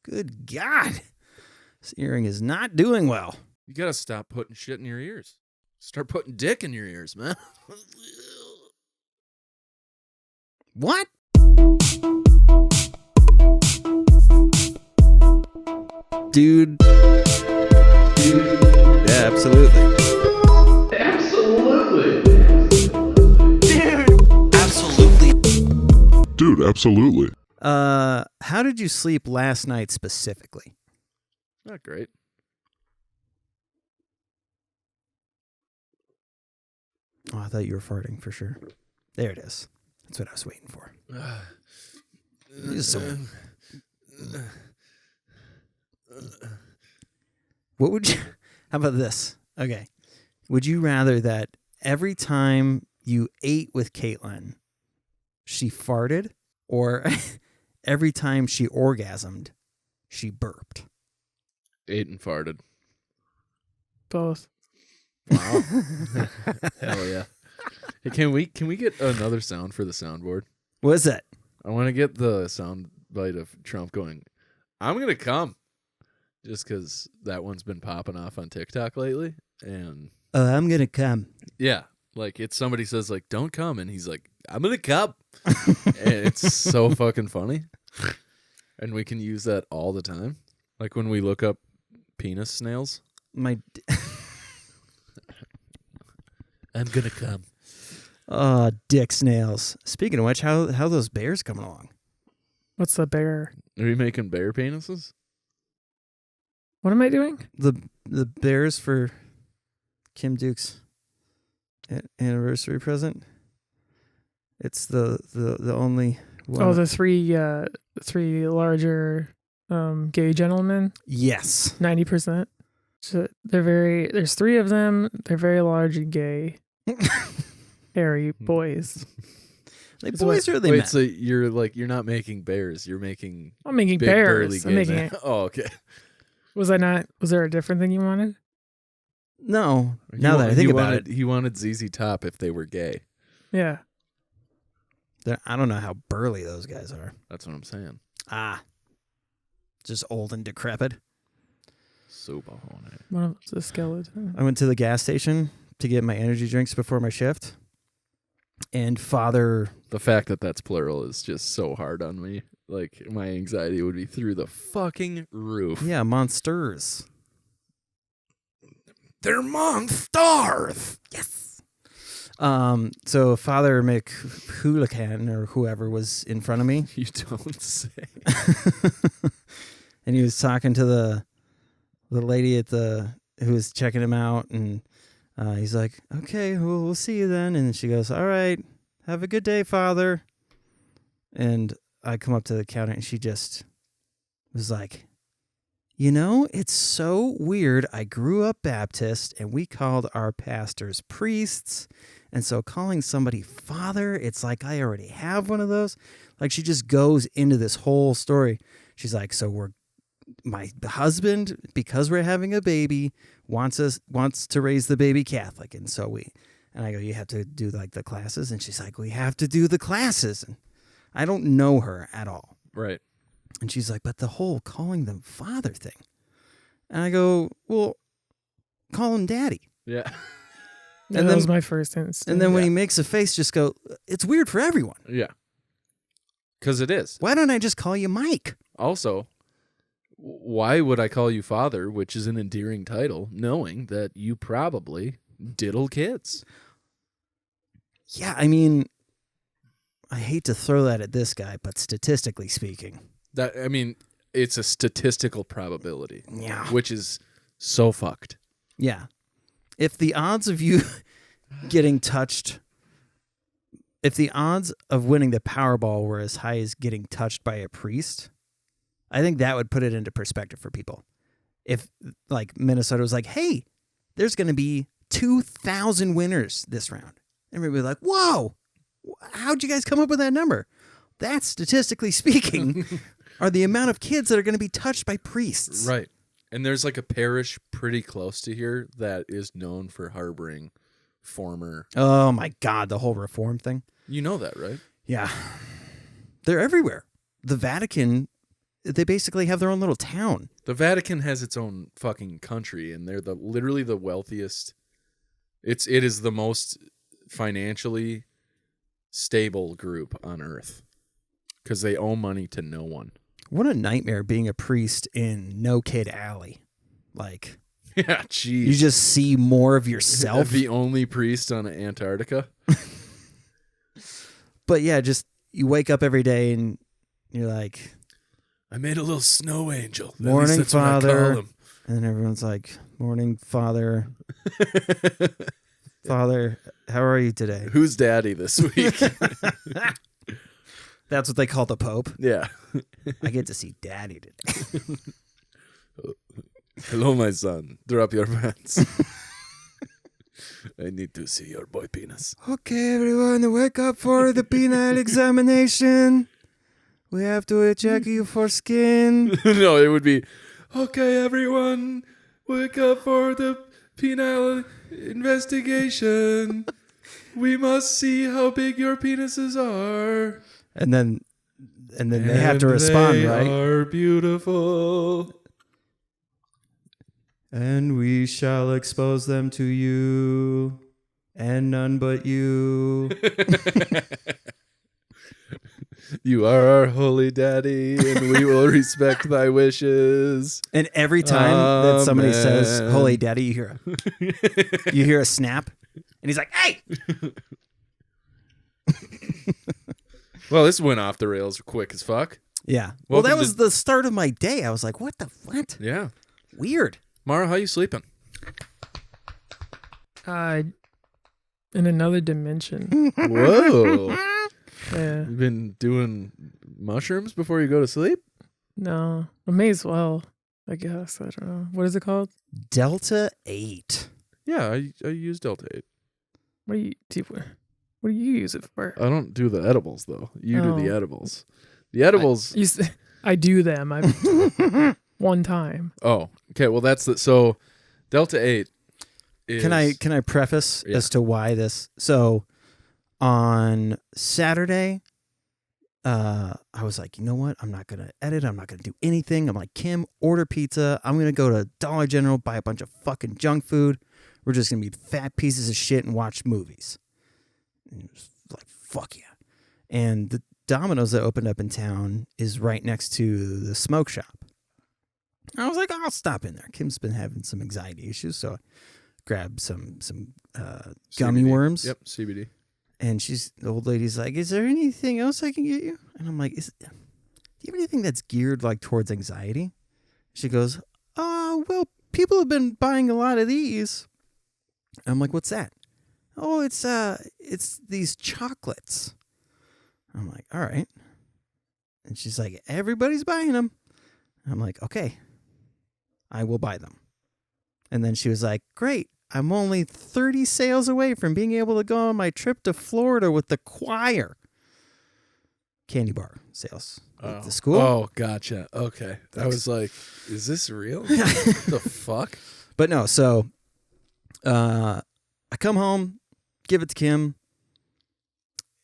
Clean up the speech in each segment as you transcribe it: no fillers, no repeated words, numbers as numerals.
Good God. This earring is not doing well. You gotta stop putting shit in your ears. Start putting dick in your ears, man. What? Dude. Yeah, absolutely. Dude, absolutely. How did you sleep last night specifically? Not great. Oh, I thought you were farting for sure. There it is. That's what I was waiting for. What would you... How about this? Okay. Would you rather that every time you ate with Caitlin, she farted, or every time she orgasmed, she burped? Ate and farted. Both. Wow. Hell yeah. Hey, can we get another sound for the soundboard? What is that? I want to get the sound bite of Trump going, I'm going to come. Just because that one's been popping off on TikTok lately. And I'm going to come. yeah, like it's somebody says like, don't come. And he's like, I'm going to come. And it's so fucking funny. And we can use that all the time. Like when we look up penis snails. My... I'm going to come. Oh, dick snails. Speaking of which, how those bears coming along? What's the bear? Are you making bear penises? What am I doing? The bears for Kim anniversary present. It's the only one. Oh, the three larger gay gentlemen. Yes. 90%. So there's three of them. They're very large and gay. Hairy boys. They boys or they men? So you're not making bears. You're making. I'm making big, bears. burly I'm making gay it. men. Oh, okay. Was there a different thing you wanted? No. Now that I think about it. He wanted ZZ Top if they were gay. Yeah. I don't know how burly those guys are. That's what I'm saying. Ah. Just old and decrepit. Super horny. One of them's a skeleton. I went to the gas station to get my energy drinks before my shift. And Father... The fact that that's plural is just so hard on me. Like, my anxiety would be through the fucking roof. Yeah, monsters. They're monsters! Yes! So Father McHooligan, or whoever, was in front of me. You don't say. And he was talking to the lady who was checking him out, and he's like, okay, we'll see you then. And she goes, all right, have a good day, Father. And I come up to the counter, and she just was like, it's so weird. I grew up Baptist, and we called our pastors priests. And so calling somebody father, it's like I already have one of those. Like she just goes into this whole story. She's like, so my husband, because we're having a baby, wants to raise the baby Catholic. And so and I go, you have to do like the classes. And she's like, we have to do the classes. And I don't know her at all. Right. And she's like, but the whole calling them father thing. And I go, well, call him daddy. Yeah. And that was my first instinct. And then when he makes a face, just go, it's weird for everyone. Yeah. Because it is. Why don't I just call you Mike? Also, why would I call you father, which is an endearing title, knowing that you probably diddle kids? Yeah, I mean, I hate to throw that at this guy, but statistically speaking. It's a statistical probability. Yeah. Which is so fucked. Yeah. If the odds of you getting touched, if the odds of winning the Powerball were as high as getting touched by a priest, I think that would put it into perspective for people. If, like, Minnesota was like, hey, there's going to be 2,000 winners this round. Everybody would be like, whoa, how'd you guys come up with that number? That's, statistically speaking, are the amount of kids that are going to be touched by priests. Right. And there's like a parish pretty close to here that is known for harboring former... Oh, my God, the whole reform thing. You know that, right? Yeah. They're everywhere. The Vatican they basically have their own little town. The Vatican has its own fucking country, and they're literally the wealthiest. It is the most financially stable group on Earth because they owe money to no one. What a nightmare being a priest in No Kid Alley. Like, yeah, jeez. you just see more of yourself. The only priest on Antarctica. But yeah, just you wake up every day and you're like, I made a little snow angel. At morning, least that's what I call Father. him. And then everyone's like, morning, Father. Father, how are you today? Who's daddy this week? That's what they call the Pope. Yeah. I get to see Daddy today. Hello, my son. Drop your pants. I need to see your boy penis. Okay, everyone, wake up for the penile examination. We have to check you for skin. No, it would be, okay, everyone, wake up for the penile investigation. We must see how big your penises are. And then they have to respond, right? They are beautiful. And we shall expose them to you, and none but you. You are our holy daddy, and we will respect thy wishes. And every time that somebody says Amen. "Holy Daddy," you hear a snap, and he's like, "Hey!" Well, this went off the rails quick as fuck. Yeah. Well, that Welcome was the start of my day. I was like, "What the what?" Yeah. Weird. Mara, how you sleeping? In another dimension. Whoa. Yeah. You've been doing mushrooms before you go to sleep? No, I may as well. I guess I don't know. What is it called? Delta 8. Yeah, I use Delta 8. What do you use it for? I don't do the edibles, though. You do the Oh. edibles. The edibles... I do them. One time. Oh, okay. Well, that's the... So, Delta 8 is... Can I preface Yeah. as to why this? So, on Saturday, I was like, you know what? I'm not gonna edit. I'm not gonna do anything. I'm like, Kim, order pizza. I'm gonna go to Dollar General, buy a bunch of fucking junk food. We're just gonna be fat pieces of shit and watch movies. And it was like, fuck yeah. And the Domino's that opened up in town is right next to the smoke shop. I was like, I'll stop in there. Kim's been having some anxiety issues, so I grabbed some gummy CBD. worms. Yep, CBD. And the old lady's like, is there anything else I can get you? And I'm like, do you have anything that's geared like towards anxiety? She goes, well, people have been buying a lot of these. I'm like, what's that? Oh, it's these chocolates. I'm like, all right. And she's like, everybody's buying them. I'm like, okay, I will buy them. And then she was like, great. I'm only 30 sales away from being able to go on my trip to Florida with the choir. Candy bar sales at the school. Oh, gotcha. Okay. I was like, is this real? What the fuck? But no, so I come home, give it to Kim,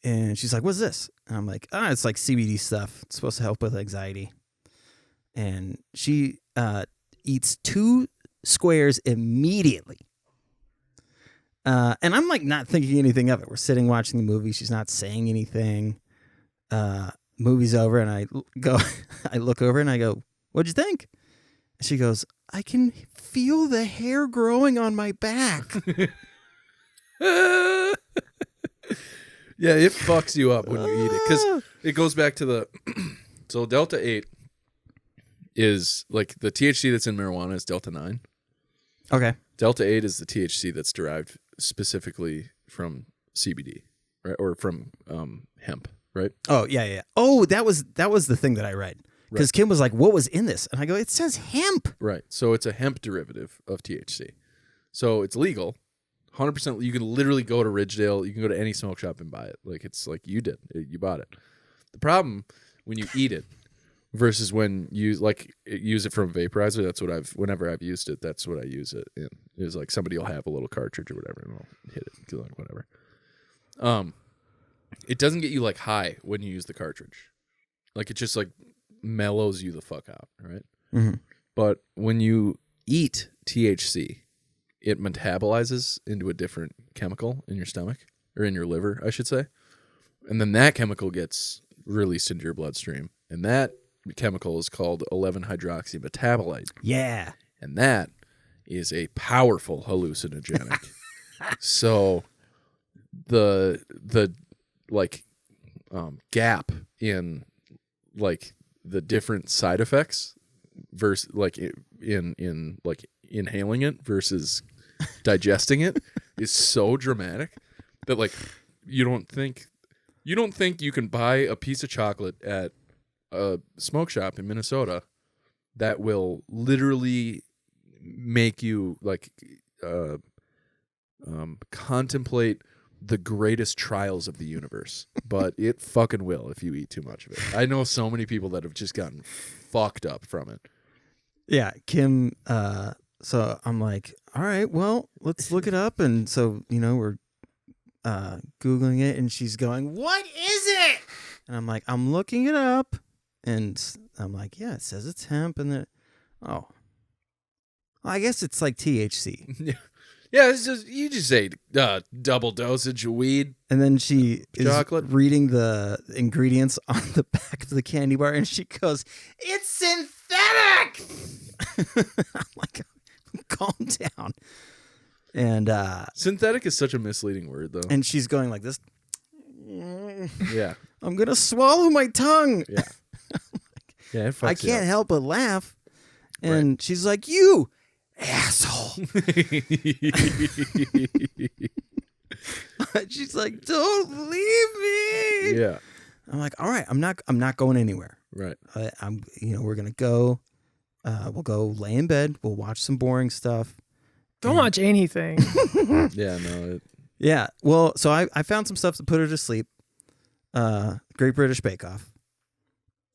and she's like, what's this? And I'm like, it's like CBD stuff. It's supposed to help with anxiety. And she eats 2 squares immediately. And I'm like not thinking anything of it. We're sitting watching the movie. She's not saying anything. Movie's over, and I look over and I go, what'd you think? And she goes, I can feel the hair growing on my back. Yeah, it fucks you up when you eat it because it goes back to the so Delta 8 is like the THC that's in marijuana is Delta 9. Okay. Delta 8 is the THC that's derived specifically from CBD, right, or from hemp, right? Oh, yeah. Oh, that was the thing that I read. Because Kim was like, what was in this? And I go, it says hemp. Right. So it's a hemp derivative of THC. So it's legal. 100%. You can literally go to Ridgedale. You can go to any smoke shop and buy it. Like it's like you did. You bought it. The problem when you eat it versus when you use it from a vaporizer. That's what whenever I've used it, that's what I use it in. Is like somebody will have a little cartridge or whatever and I'll hit it. Like whatever. It doesn't get you like high when you use the cartridge. Like it just like mellows you the fuck out, right? Mm-hmm. But when you eat THC, it metabolizes into a different chemical in your stomach, or in your liver, I should say. And then that chemical gets released into your bloodstream. And that chemical is called 11-hydroxymetabolite. Yeah. And that is a powerful hallucinogenic. So the gap in like the different side effects versus like in like inhaling it versus digesting it is so dramatic that like you don't think you can buy a piece of chocolate at a smoke shop in Minnesota that will literally make you like contemplate the greatest trials of the universe, but it fucking will if you eat too much of it. I know so many people that have just gotten fucked up from it. Yeah, Kim. So I'm like, all right, well, let's look it up. And so, we're Googling it, and she's going, what is it? And I'm like, I'm looking it up. And I'm like, yeah, it says it's hemp. And then, well, I guess it's like THC. Yeah, it's just, you just say double dosage of weed. And then she Chocolate. is reading the ingredients on the back of the candy bar, and she goes, it's synthetic! I'm like, calm down. And synthetic is such a misleading word, though. And she's going like this. Yeah. I'm going to swallow my tongue. Yeah. Yeah, it fucks I you can't up. help but laugh. And she's like, you asshole. She's like, don't leave me. Yeah. I'm like, all right, I'm not going anywhere. Right. We're gonna go. We'll go lay in bed. We'll watch some boring stuff. Don't watch anything. Yeah. No. Yeah. Well, so I found some stuff to put her to sleep. Great British Bake Off.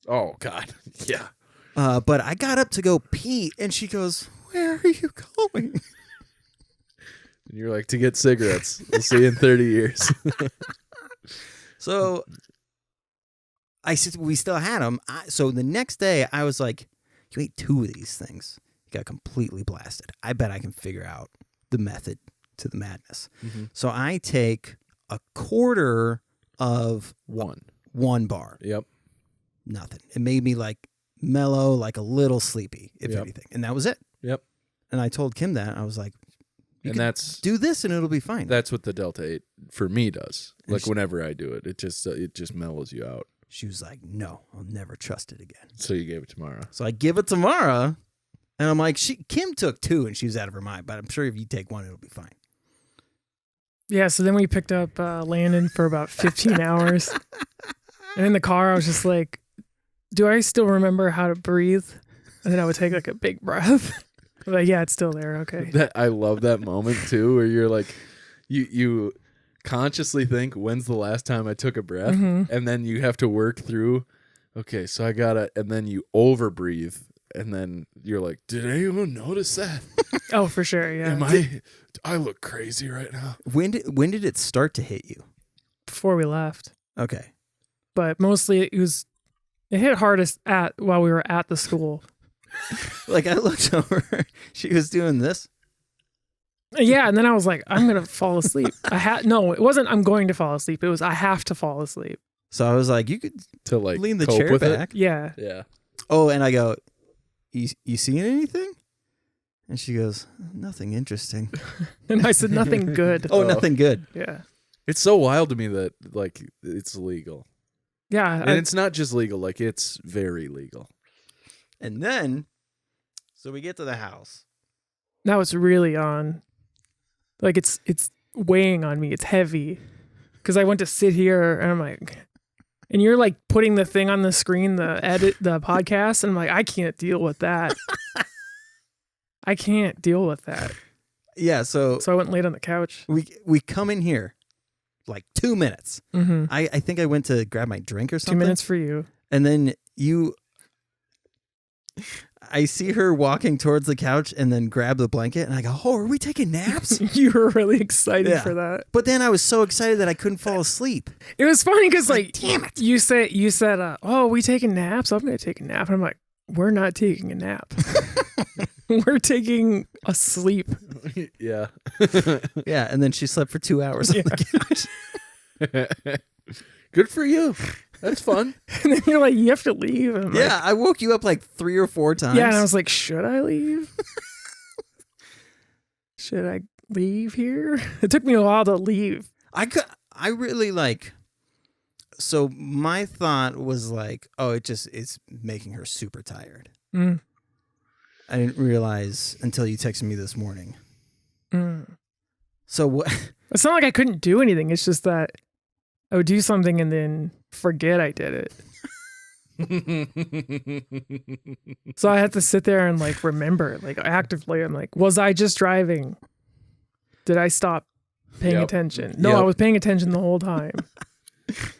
Oh God. Yeah. But I got up to go pee, and she goes, where are you going? And you're like, to get cigarettes. We'll see you in 30 years. So I said, we still had them. So the next day I was like, you ate 2 of these things. You got completely blasted. I bet I can figure out the method to the madness. Mm-hmm. So I take a quarter of one bar. Yep. Nothing. It made me like mellow, like a little sleepy, if anything. And that was it. Yep. And I told Kim that. I was like, that's do this and it'll be fine. That's what the Delta 8 for me does. And like whenever I do it, it just mellows you out. She was like, no, I'll never trust it again. So you gave it to Mara. So I give it to Mara, and I'm like, Kim took 2 and she was out of her mind, but I'm sure if you take 1, it'll be fine. Yeah, so then we picked up Landon for about 15 hours. And in the car, I was just like, do I still remember how to breathe? And then I would take like a big breath. I'm like, yeah, it's still there. Okay. I love that moment too, where you're like, you consciously think, when's the last time I took a breath? Mm-hmm. And then you have to work through, okay, so I gotta, and then you over breathe. And then you're like, did anyone notice that? Oh, for sure. Yeah. I look crazy right now. When did it start to hit you? Before we left. Okay. But mostly it hit hardest while we were at the school. Like I looked over, she was doing this. Yeah, and then I was like, I'm gonna fall asleep. No, it wasn't I'm going to fall asleep. It was I have to fall asleep. So I was like, you could to like lean the cope chair with back. Yeah. Yeah. Oh, and I go, you seeing anything? And she goes, nothing interesting. And I said, nothing good. Oh, nothing good. Yeah. It's so wild to me that like it's legal. Yeah. And it's not just legal, like it's very legal. And then, so we get to the house. Now it's really on. Like it's weighing on me. It's heavy. Because I went to sit here and I'm like, and you're like putting the thing on the screen, the podcast, and I'm like, I can't deal with that. I can't deal with that. Yeah, so I went and laid on the couch. We come in here like 2 minutes. Mm-hmm. I think I went to grab my drink or something. 2 minutes for you. And then I see her walking towards the couch and then grab the blanket, and I go, "Oh, are we taking naps?" You were really excited Yeah. for that. But then I was so excited that I couldn't fall asleep. It was funny because like, damn it. you said, "Oh, are we taking naps?" I'm gonna take a nap. And I'm like, "We're not taking a nap. We're taking a sleep." Yeah. Yeah, and then she slept for 2 hours on the couch. Good for you. That's fun. And then you're like, "You have to leave." And I'm like, Yeah, I woke you up like 3 or 4 times. yeah, and I was like, "Should I leave? Should I leave here?" It took me a while to leave. I really like. So my thought was like, oh, it's making her super tired. Mm. I didn't realize until you texted me this morning. Mm. So what? It's not like I couldn't do anything. It's just that I would do something and then forget I did it. So I had to sit there and like remember, like actively. I'm like, was I just driving? Did I stop paying Yep. attention? No, Yep. I was paying attention the whole time.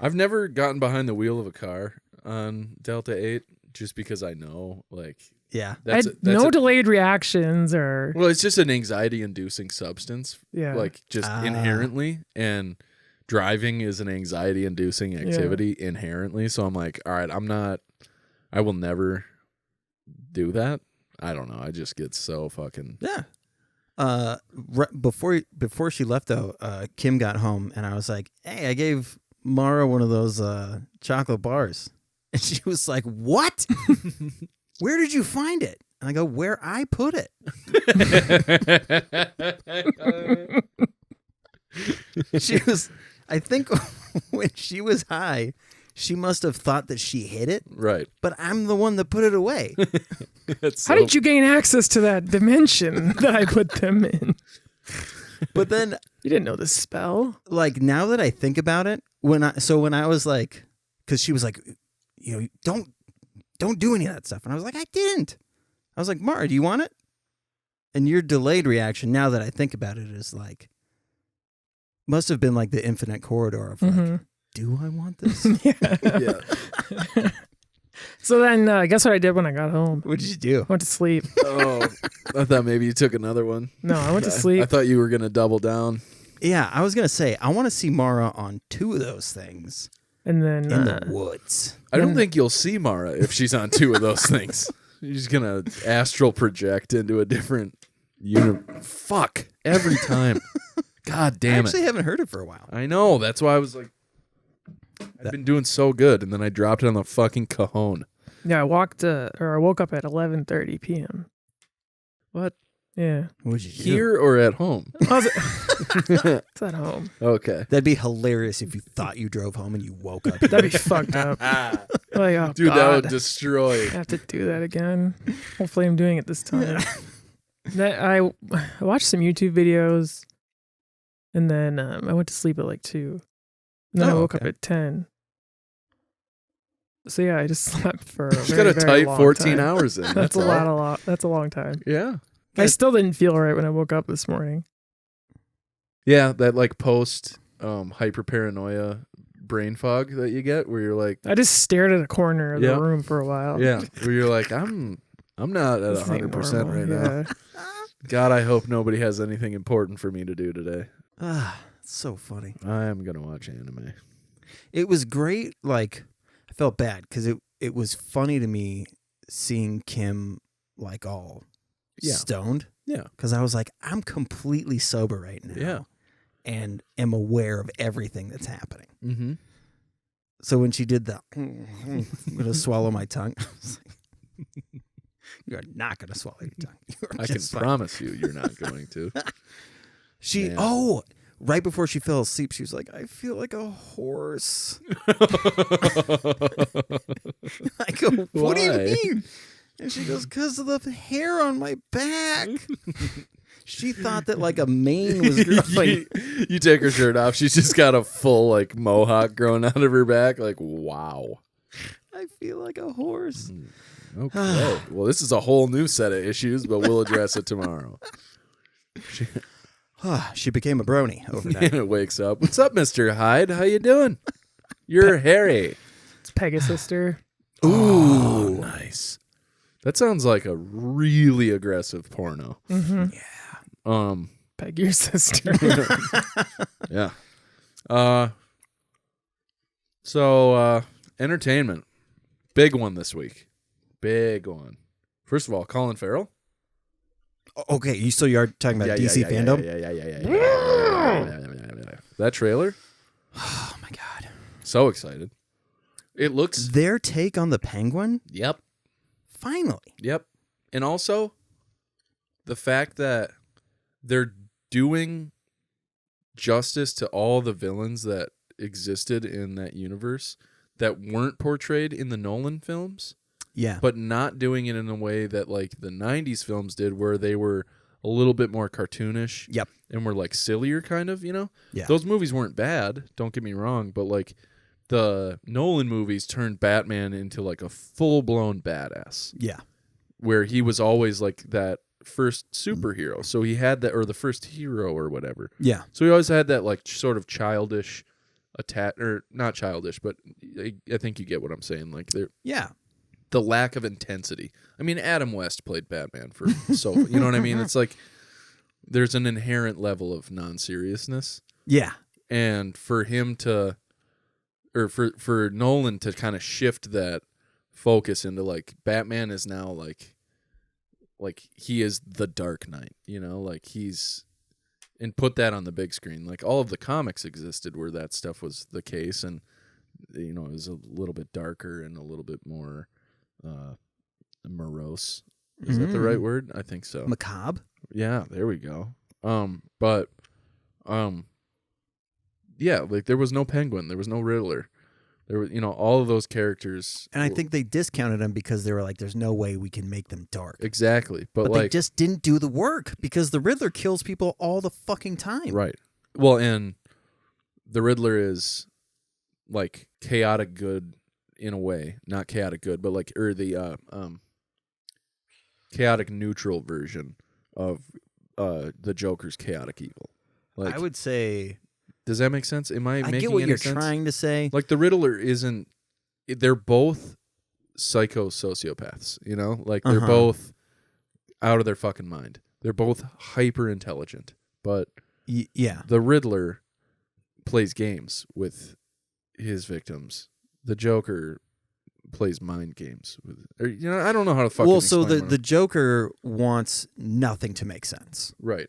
I've never gotten behind the wheel of a car on Delta 8 just because I know, like, Yeah. I had no delayed reactions or well, it's just an anxiety-inducing substance, yeah. like just inherently, and driving is an anxiety-inducing activity inherently. So I'm like, all right, I will never do that. I don't know. I just get so fucking Yeah. Before she left though, Kim got home and I was like, "Hey, I gave Mara one of those chocolate bars," and she was like, "What? Where did you find it?" And I go, "Where I put it." She was, I think, when she was high, she must have thought that she hid it, right. but I'm the one that put it away. How did you gain access to that dimension that I put them in? But then, You didn't know the spell. like, now that I think about it, when I was like, because she was like, you know, don't do any of that stuff, and I was like, I didn't. I was like, Mara, do you want it? And your delayed reaction, now that I think about it, is like, must have been like the infinite corridor of like, do I want this? Yeah. So then, guess what I did when I got home? What did you do? Went to sleep. Oh, I thought maybe you took another one. No, I went to sleep. I thought you were gonna double down. Yeah, I was gonna say I want to see Mara on 2 of those things And then in the woods. I don't think you'll see Mara if she's on 2 of those things. She's gonna astral project into a different Fuck every time. God I damn actually it! haven't heard it for a while. I know. That's why I was like, I've been doing so good, and then I dropped it on the fucking cajon. yeah, I woke up at 11:30 p.m. What? Yeah, What'd you do? Here or at home? it's at home. Okay. That'd be hilarious if you thought you drove home and you woke up. That'd be fucked up. Like, oh Dude, that God, would destroy. I have to do that again. Hopefully, I'm doing it this time. I watched some YouTube videos, and then I went to sleep at like 2. And then I woke up at 10. So yeah, I just slept for a She's very, got a very tight long 14 time. hours in. That's a all. lot. That's a long time. Yeah. I still didn't feel right when I woke up this morning. Yeah, that like post hyperparanoia brain fog that you get where you're like, I just stared at a corner of Yeah. the room for a while. yeah, where you're like, I'm not at This ain't 100% normal. right now. Yeah. God, I hope nobody has anything important for me to do today. It's so funny. I am going to watch anime. It was great. Like, I felt bad because it was funny to me seeing Kim like all stoned. Yeah. Because I was like, I'm completely sober right now. Yeah. And am aware of everything that's happening. Mm-hmm. So when she did the, I'm going to swallow my tongue. I was like, you're not going to swallow your tongue. I can promise you you're not going to. Man. Right before she fell asleep, she was like, I feel like a horse. I go, what do you Why? mean? And she goes, because of the hair on my back. She thought that like a mane was growing. you take her shirt off. She's just got a full like mohawk growing out of her back. Like, wow. I feel like a horse. Okay. Well, this is a whole new set of issues, but we'll address it tomorrow. She became a brony overnight. It wakes up. What's up, Mr. Hyde? How you doing? You're hairy. It's Pegasus sister. Ooh, nice. That sounds like a really aggressive porno. Mm-hmm. Peg your sister. Yeah. So entertainment. Big one this week. Big one. First of all, Colin Farrell. Okay, so you are talking about DC fandom? Yeah. That trailer. Oh my god. So excited. It looks. Their take on the Penguin? Yep. Finally. Yep. And also the fact that they're doing justice to all the villains that existed in that universe that weren't portrayed in the Nolan films. Yeah. But not doing it in a way that like the 90s films did where they were a little bit more cartoonish. Yep. And were like sillier kind of, you know? Yeah. Those movies weren't bad, don't get me wrong, but like the Nolan movies turned Batman into like a full-blown badass. Yeah. Where he was always like that first superhero. So he had that, or the first hero or whatever. Yeah. So he always had that like sort of childish attack, or not childish, but I think you get what I'm saying. Like yeah. The lack of intensity. I mean, Adam West played Batman for so, you know what I mean? It's like there's an inherent level of non-seriousness. Yeah. And for him to, or for Nolan to kind of shift that focus into like Batman is now like he is the Dark Knight, you know, like he's, and put that on the big screen. Like all of the comics existed where that stuff was the case, and you know, it was a little bit darker and a little bit more morose. Is that the right word? I think so. Macabre. Yeah, there we go. Yeah, like there was no Penguin, there was no Riddler. There was, you know, all of those characters. And I think they discounted them because they were like, there's no way we can make them dark. Exactly. But But like they just didn't do the work because the Riddler kills people all the fucking time. right. Well, and the Riddler is like chaotic good in a way, not chaotic good, but like the chaotic neutral version of the Joker's chaotic evil. Like, I would say, does that make sense? Am I making get what any you're sense? trying to say. Like the Riddler isn't. They're both psycho-sociopaths. You know, like they're both out of their fucking mind. They're both hyper intelligent, but yeah, the Riddler plays games with his victims. The Joker plays mind games with, or, you know, I don't know how to fucking. Well, so explain the Joker wants nothing to make sense, right,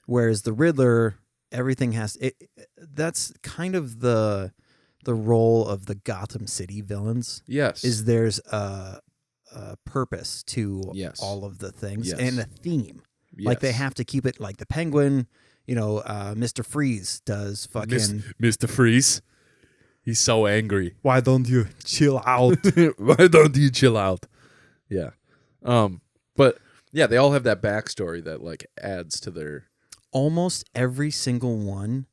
whereas the Riddler, everything has. That's kind of the role of the Gotham City villains. yes, Is there's a purpose to Yes. all of the things Yes. and a theme. yes. Like they have to keep it like the Penguin. You know, Mr. Freeze does fucking. Mr. Freeze. He's so angry. Why don't you chill out? Why don't you chill out? Yeah. But yeah, they all have that backstory that like adds to their. Almost every single one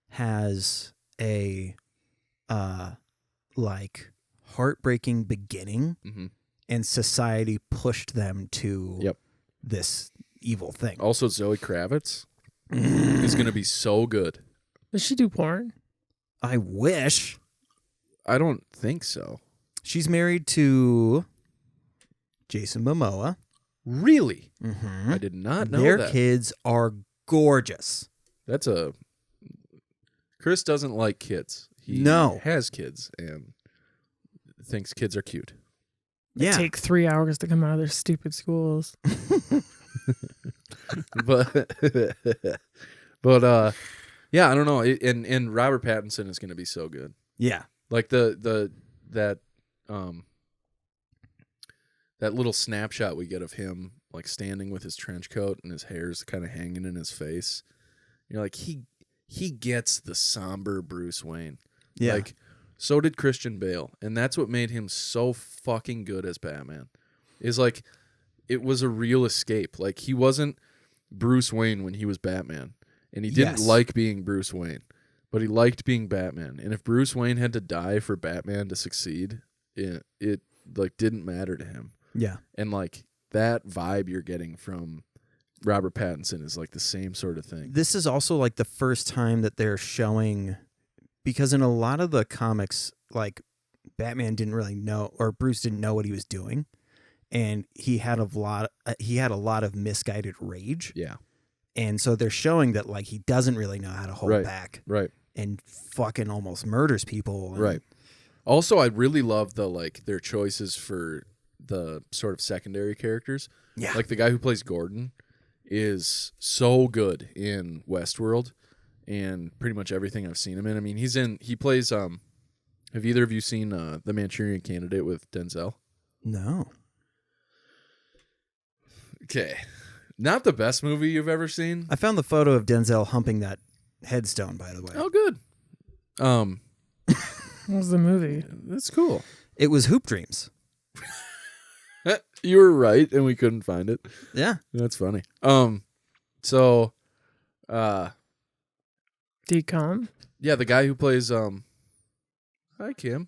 has a like heartbreaking beginning, and society pushed them to this evil thing. Also, Zoe Kravitz is going to be so good. Does she do porn? I wish. I don't think so. She's married to Jason Momoa. Really? Mm-hmm. I did not know Their that. kids are gorgeous. That's a. Chris doesn't like kids. He No. has kids and thinks kids are cute. Yeah. Take 3 hours to come out of their stupid schools. but yeah, I don't know. And Robert Pattinson is going to be so good. Yeah. Like that little snapshot we get of him like standing with his trench coat and his hair's kind of hanging in his face. You're like, he gets the somber Bruce Wayne. Yeah. Like, so did Christian Bale, and that's what made him so fucking good as Batman. Is like, it was a real escape. Like, he wasn't Bruce Wayne when he was Batman, and he didn't like being Bruce Wayne, but he liked being Batman. And if Bruce Wayne had to die for Batman to succeed, it like didn't matter to him. Yeah. And like that vibe you're getting from Robert Pattinson is like the same sort of thing. This is also like the first time that they're showing, because in a lot of the comics, like Batman didn't really know, or Bruce didn't know what he was doing. and he had a lot of misguided rage. Yeah. And so they're showing that like he doesn't really know how to hold back. Right. And fucking almost murders people. Right. Also, I really love their choices for the sort of secondary characters. Yeah. Like the guy who plays Gordon is so good in Westworld and pretty much everything I've seen him in. I mean, he plays have either of you seen The Manchurian Candidate with Denzel? No. Okay. Not the best movie you've ever seen. I found the photo of Denzel humping that headstone, by the way. Oh, good. What was the movie? That's cool. It was Hoop Dreams. You were right, and we couldn't find it. Yeah. That's funny. So, Decom. yeah, the guy who plays hi Kim.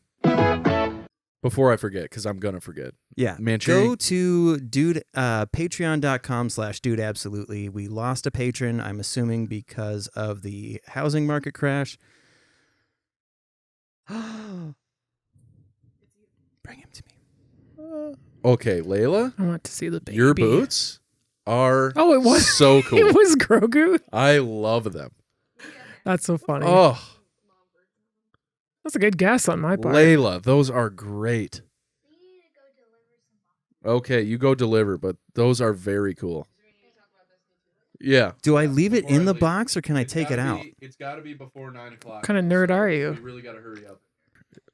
Before I forget, because I'm gonna forget. Yeah. Manchurian. Go to patreon.com/dudeabsolutely. We lost a patron, I'm assuming because of the housing market crash. Bring him to me. Okay, Layla, I want to see the baby. your boots are Oh, it was so cool. It was Grogu. I love them. That's so funny. Oh, That's a good guess on my part. Layla, those are great. Okay, you go deliver, but those are very cool. Yeah. Do I leave it in the box or can I take it out? It's got to be before 9 o'clock. What kind of nerd are you? We really got to hurry up.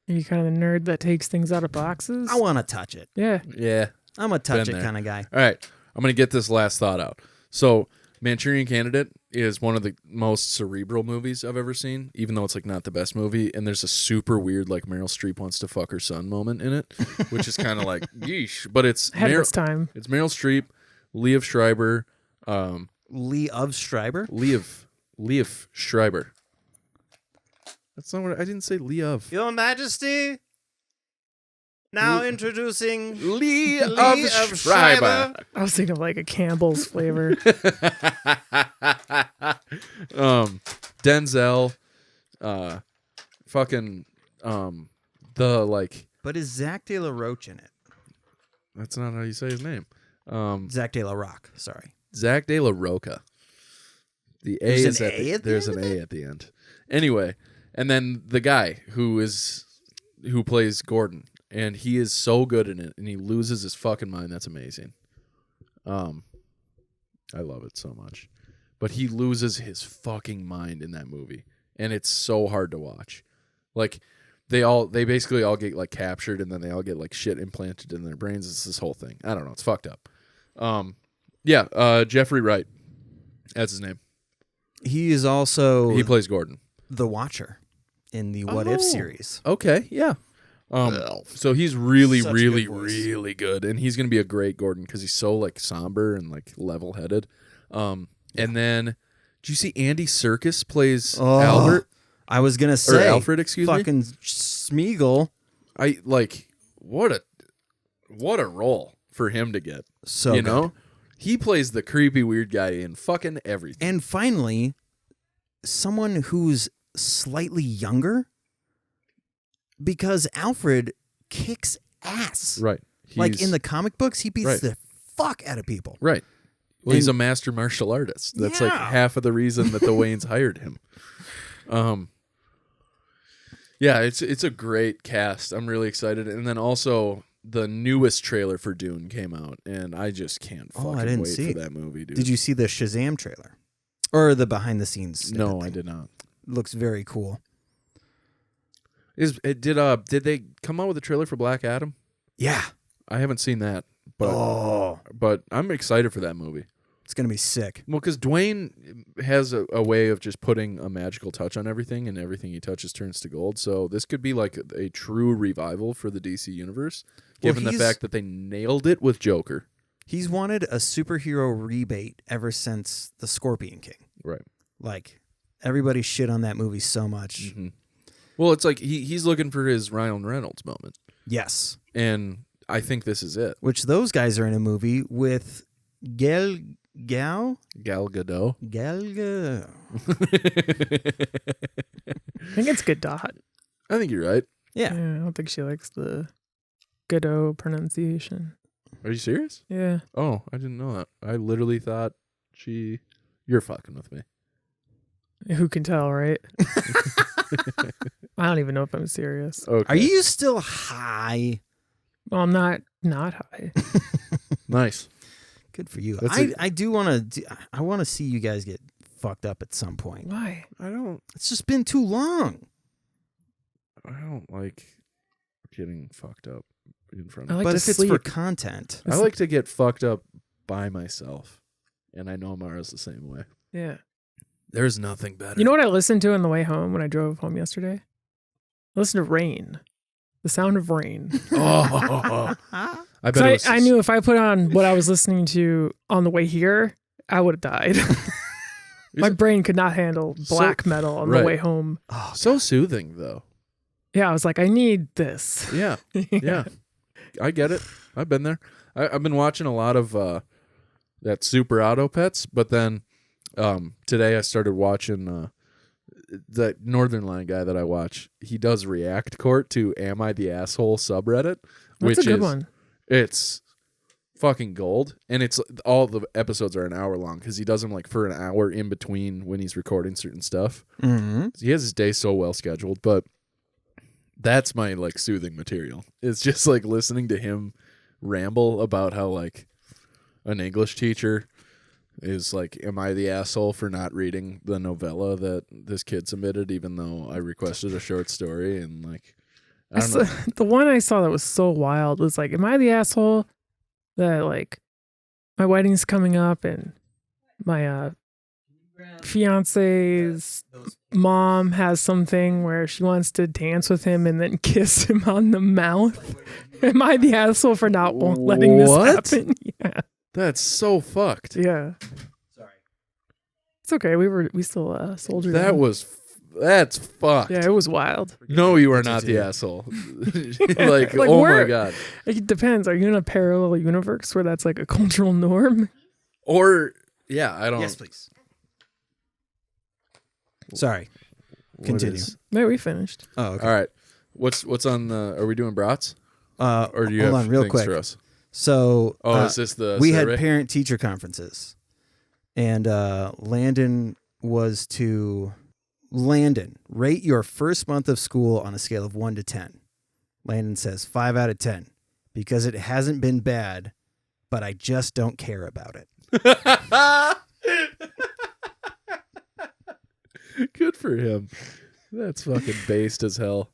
Are you kind of the nerd that takes things out of boxes? I want to touch it. Yeah. Yeah. I'm a touch Been it there. kind of guy. All right. I'm going to get this last thought out. So, Manchurian Candidate is one of the most cerebral movies I've ever seen, even though it's like not the best movie. And there's a super weird like Meryl Streep wants to fuck her son moment in it, which is kind of like yeesh. But it's Ahead of its time. It's Meryl Streep, Liev Schreiber, Lee of Schreiber? Liev Schreiber. That's not what I didn't say. Liev. Your Majesty, now introducing Lee Lee of of Schreiber. I was thinking of like a Campbell's flavor. Denzel, fucking, the like. But is Zach De La Roche in it? That's not how you say his name. Zach De La Rock, sorry. Zach De La Roca. The A There's is an at A the, at the there's end an of A at the end. Anyway, and then the guy who plays Gordon, and he is so good in it, and he loses his fucking mind. That's amazing. I love it so much, but he loses his fucking mind in that movie, and it's so hard to watch. Like they basically all get like captured, and then they all get like shit implanted in their brains. It's this whole thing. I don't know. It's fucked up. Jeffrey Wright. That's his name. He is also He plays Gordon. the Watcher in the What If series. Okay, yeah. So he's really, Such a really, good voice. really good, and he's gonna be a great Gordon because he's so like somber and like level-headed. And then, did you see Andy Serkis plays Albert I was going to or say Alfred? Excuse me. fucking Smeagol. I like what a role for him to get. So you good. know, he plays the creepy weird guy in fucking everything. And finally, someone who's slightly younger, because Alfred kicks ass. Right, Like He's- in the comic books, he beats Right. the fuck out of people. right. Well, he's a And- master martial artist. That's like Yeah. half of the reason that the Waynes hired him. Yeah, it's a great cast. I'm really excited. And then also the newest trailer for Dune came out, and I just can't Oh, I fucking didn't wait see for it. that movie, dude. Did you see the Shazam trailer? Or the behind the scenes? No, I did not. Looks very cool. Did they come out with a trailer for Black Adam? Yeah. I haven't seen that, but Oh, but I'm excited for that movie. it's going to be sick. Well, because Dwayne has a way of just putting a magical touch on everything, and everything he touches turns to gold. So this could be like a true revival for the DC universe, given the fact that they nailed it with Joker. He's wanted a superhero rebate ever since The Scorpion King. Right. Like, everybody shit on that movie so much. Mm-hmm. Well, it's like he's looking for his Ryan Reynolds moment, Yes. and I think this is it. Which those guys are in a movie with Gal Gal Gadot. I think it's Godot. I think you're right. Yeah. Yeah, I don't think she likes the Godot pronunciation. Are you serious? Yeah. Oh, I didn't know that. I literally thought you're fucking with me. Who can tell, right? I don't even know if I'm serious. Okay. Are you still high? Well, I'm not high. Nice. Good for you. That's I do want to. I want to see you guys get fucked up at some point. Why? It's just been too long. I don't like getting fucked up in front I of like But to if it's sleep. for content, I like to get fucked up by myself. And I know Mara's the same way. Yeah. There's nothing better. You know what I listened to on the way home when I drove home yesterday? I listened to rain. The sound of rain. Oh. I bet 'Cause it was I knew if I put on what I was listening to on the way here, I would have died. My brain could not handle black metal on right. the way home. oh, so soothing, though. Yeah, I was like, I need this. Yeah. Yeah. I get it. I've been there. I've been watching a lot of that Super Auto Pets, but then today I started watching the Northern Line guy that I watch. He does React Court to Am I the Asshole subreddit, That's which a good is one. it's fucking gold, and it's all the episodes are an hour long because he does them like for an hour in between when he's recording certain stuff. Mm-hmm. He has his day so well scheduled, but that's my like soothing material. It's just like listening to him ramble about how like an English teacher is like, am I the asshole for not reading the novella that this kid submitted, even though I requested a short story? And like, I don't know. The one I saw that was so wild was like, am I the asshole that like my wedding's coming up and my fiance's mom has something where she wants to dance with him and then kiss him on the mouth? Am I the asshole for not letting this What? happen? Yeah. That's so fucked. Yeah. Sorry. It's okay. We still soldiered on. That's fucked. Yeah, it was wild. No, you are not the asshole. like, oh my God. It depends. Are you in a parallel universe where that's like a cultural norm? Or, yeah, I don't. Yes, please. Sorry. what Continue. is- No, we finished. Oh, okay. All right. What's on the, are we doing brats? Or do you hold have on, real things quick. for us? So, Is this the we survey? had parent-teacher conferences, and Landon was to rate your first month of school on a scale of 1 to 10. Landon says 5 out of 10 because it hasn't been bad, but I just don't care about it. Good for him. That's fucking based as hell.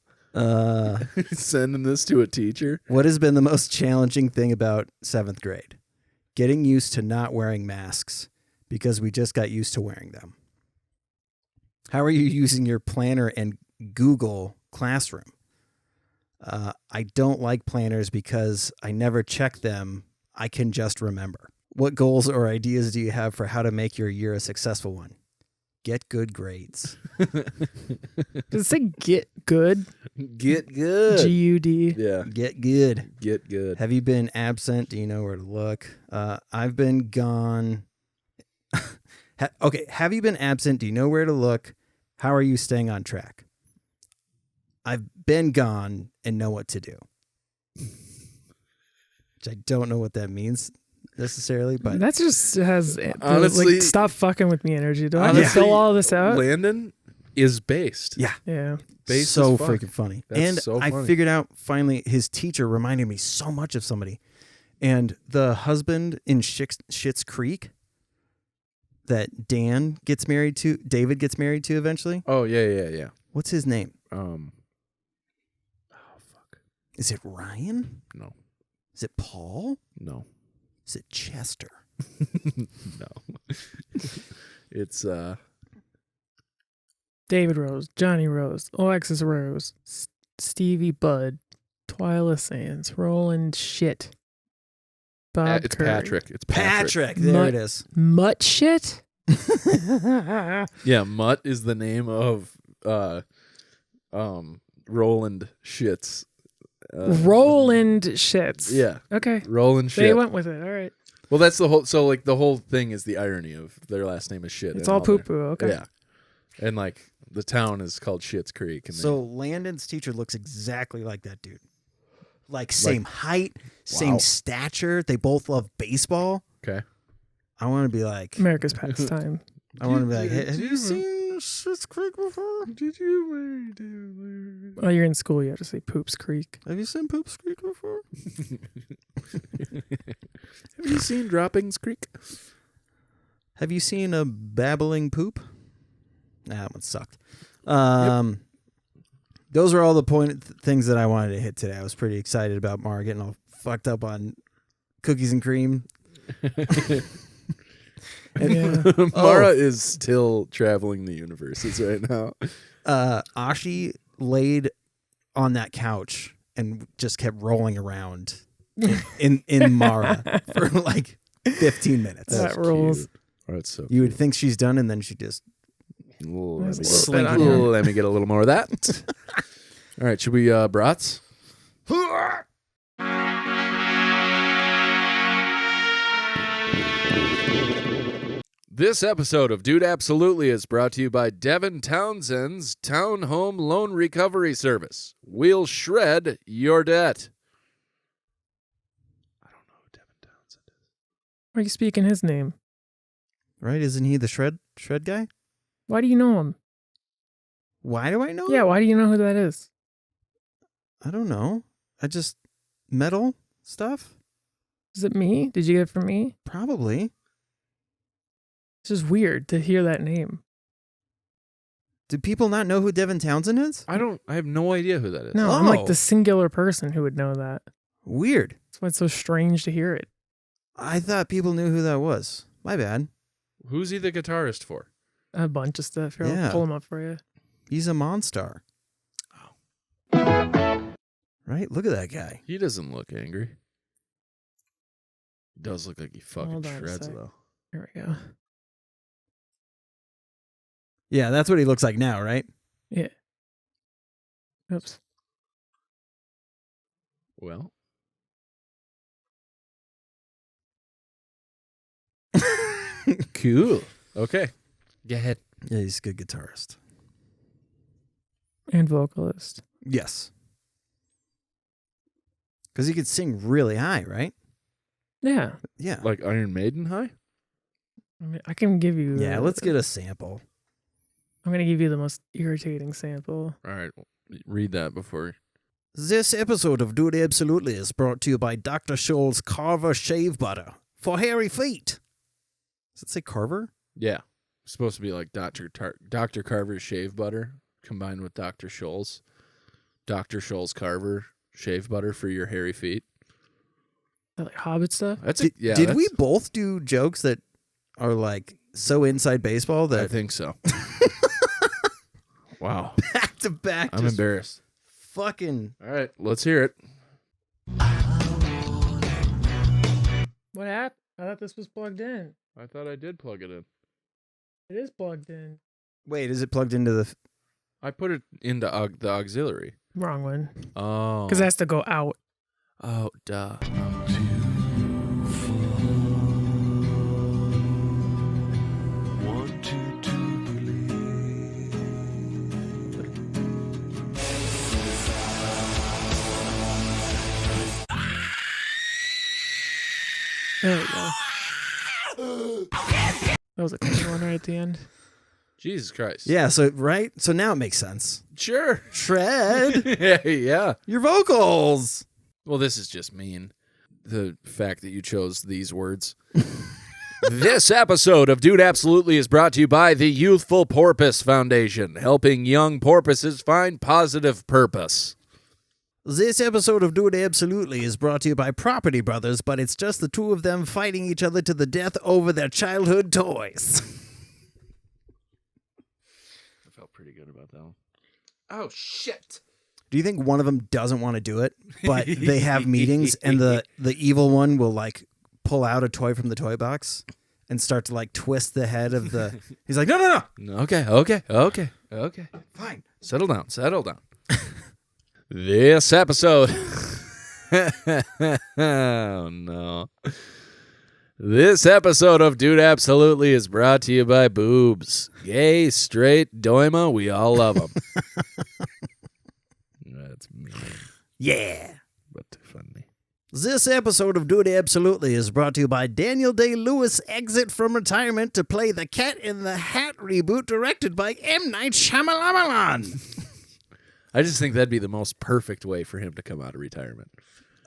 Sending this to a teacher. What has been the most challenging thing about 7th grade? Getting used to not wearing masks because we just got used to wearing them. How are you using your planner and Google Classroom? I don't like planners because I never check them. I can just remember. What goals or ideas do you have for how to make your year a successful one? Get good grades. Does it say get good? Get good. G-U-D. Yeah. Get good. Get good. Have you been absent? Do you know where to look? I've been gone. Okay. Have you been absent? Do you know where to look? How are you staying on track? I've been gone and know what to do. Which I don't know what that means necessarily, but That just has Honestly- like, stop fucking with me energy. Do I have to Honestly, fill all this out? Landon is based. yeah. Yeah. Based so as fuck. freaking funny. That's and so I funny. figured out finally his teacher reminded me so much of somebody. And the husband in Schitt's Creek that David gets married to eventually. Oh, yeah. What's his name? Oh, fuck. Is it Ryan? No. Is it Paul? No. Is it Chester? No. It's, David Rose, Johnny Rose, Alexis Rose, Stevie Budd, Twyla Sands, Roland Shit, Bob it's Curry. Patrick. It's Patrick. Patrick. There it is. Mutt Shit? Yeah, Mutt is the name of Roland Shits. Roland Shits. Yeah, Okay. Roland Shit. They went with it. All right. Well, that's the whole. So, like, the whole thing is the irony of their last name is Shit. It's and all their- poo poo. Okay. Yeah, and like the town is called Schitt's Creek. And So Landon's teacher looks exactly like that dude. like same height, same stature. They both love baseball. Okay. I want to be like America's pastime. I want to be like, hey, have you seen Schitt's Creek before? Did you? While you're in school, you have to say Poops Creek. Have you seen Poops Creek before? Have you seen Droppings Creek? Have you seen a babbling poop? Nah, that one sucked. Those are all the things that I wanted to hit today. I was pretty excited about Mara getting all fucked up on cookies and cream. Mara is still traveling the universes right now. Ashi laid on that couch and just kept rolling around in Mara for like 15 minutes. That rules. Cute. Oh, that's so You would think she's done, and then she just let me get a little more of that. All right, should we brats? This episode of Dude Absolutely is brought to you by Devin Townsend's Townhome Loan Recovery Service. We'll shred your debt. I don't know who Devin Townsend is. Why are you speaking his name? right. Isn't he the shred guy? Why do you know him? Why do I know? Yeah, why do you know who that is? I don't know. I just metal stuff. Is it me? Did you get it from me? Probably. It's just weird to hear that name. Do people not know who Devin Townsend is? I have no idea who that is. No, I'm like Oh. the singular person who would know that. Weird. That's why it's so strange to hear it. I thought people knew who that was. My bad. Who's he the guitarist for? A bunch of stuff. Here, Yeah. I'll pull him up for you. He's a Monstar. Oh. Right? Look at that guy. He doesn't look angry. He does look like he fucking Hold on a shreds, sec. though. Here we go. Yeah, that's what he looks like now, right? Yeah. Oops. Well, cool. Okay. Go ahead. Yeah, he's a good guitarist. And vocalist. Yes. Because he could sing really high, right? Yeah. Yeah. Like Iron Maiden high? I mean, I can give you. Yeah, let's get a sample. I'm going to give you the most irritating sample. All right. Read that before. This episode of Dude Absolutely is brought to you by Dr. Scholl's Carver Shave Butter for hairy feet. Does it say Carver? Yeah. It's supposed to be like Dr. Carver's shave butter combined with Dr. Scholl's. Dr. Scholl's Carver shave butter for your hairy feet. That like Hobbit stuff? Did we both do jokes that are like so inside baseball I that think so. Wow. back to back? I'm just embarrassed. fucking. All right. Let's hear it. What happened? I thought this was plugged in. I thought I did plug it in. It is plugged in. Wait, is it plugged into the? I put it into the auxiliary. Wrong one. Oh. Because it has to go out. Oh, duh. There we go. That was a clean one right at the end. Jesus Christ. Yeah. So right. So now it makes sense. Sure. Shred Yeah. your vocals. Well, this is just mean. The fact that you chose these words. This episode of Dude Absolutely is brought to you by the Youthful Porpoise Foundation, helping young porpoises find positive purpose. This episode of Dude Absolutely is brought to you by Property Brothers, but it's just the two of them fighting each other to the death over their childhood toys. I felt pretty good about that one. Oh, shit. Do you think one of them doesn't want to do it, but they have meetings and the evil one will like pull out a toy from the toy box and start to like twist the head of the... He's like, no. Okay. Fine. Settle down. This episode... Oh, no. This episode of Dude Absolutely is brought to you by boobs. Gay, straight, doima, we all love them. That's mean. Yeah. But This episode of Dude Absolutely is brought to you by Daniel Day-Lewis' exit from retirement to play the Cat in the Hat reboot directed by M. Night Shyamalan. I just think that'd be the most perfect way for him to come out of retirement.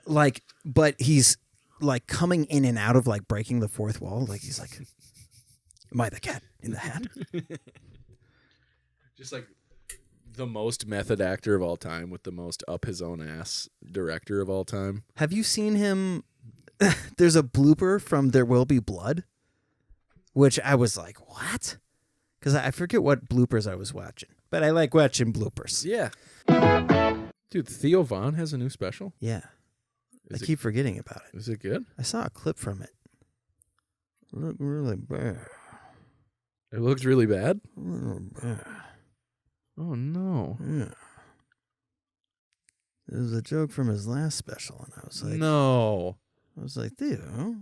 Like, but he's like coming in and out of like breaking the fourth wall. Like he's like, am I the cat in the hat? Just like the most method actor of all time with the most up his own ass director of all time. Have you seen him? There's a blooper from There Will Be Blood, which I was like, what? Because I forget what bloopers I was watching, but I like watching bloopers. Yeah. Dude, Theo Von has a new special? Yeah. I keep forgetting about it. Is it good? I saw a clip from it. Look really bad. It looks really bad? Really bad. Oh, no. Yeah. It was a joke from his last special, and I was like, no. I was like, Theo,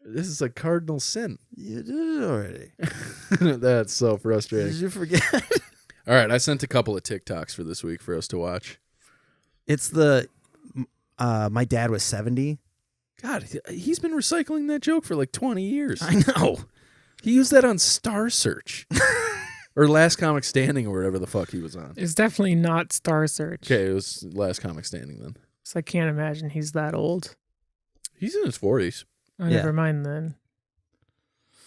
This is like cardinal sin. you did it already. That's so frustrating. Did you forget? All right, I sent a couple of TikToks for this week for us to watch. It's the, my dad was 70. God, he's been recycling that joke for like 20 years. I know. He used that on Star Search. Or Last Comic Standing or whatever the fuck he was on. It's definitely not Star Search. Okay, it was Last Comic Standing then. So I can't imagine he's that old. He's in his 40s. Oh, Yeah. never mind then.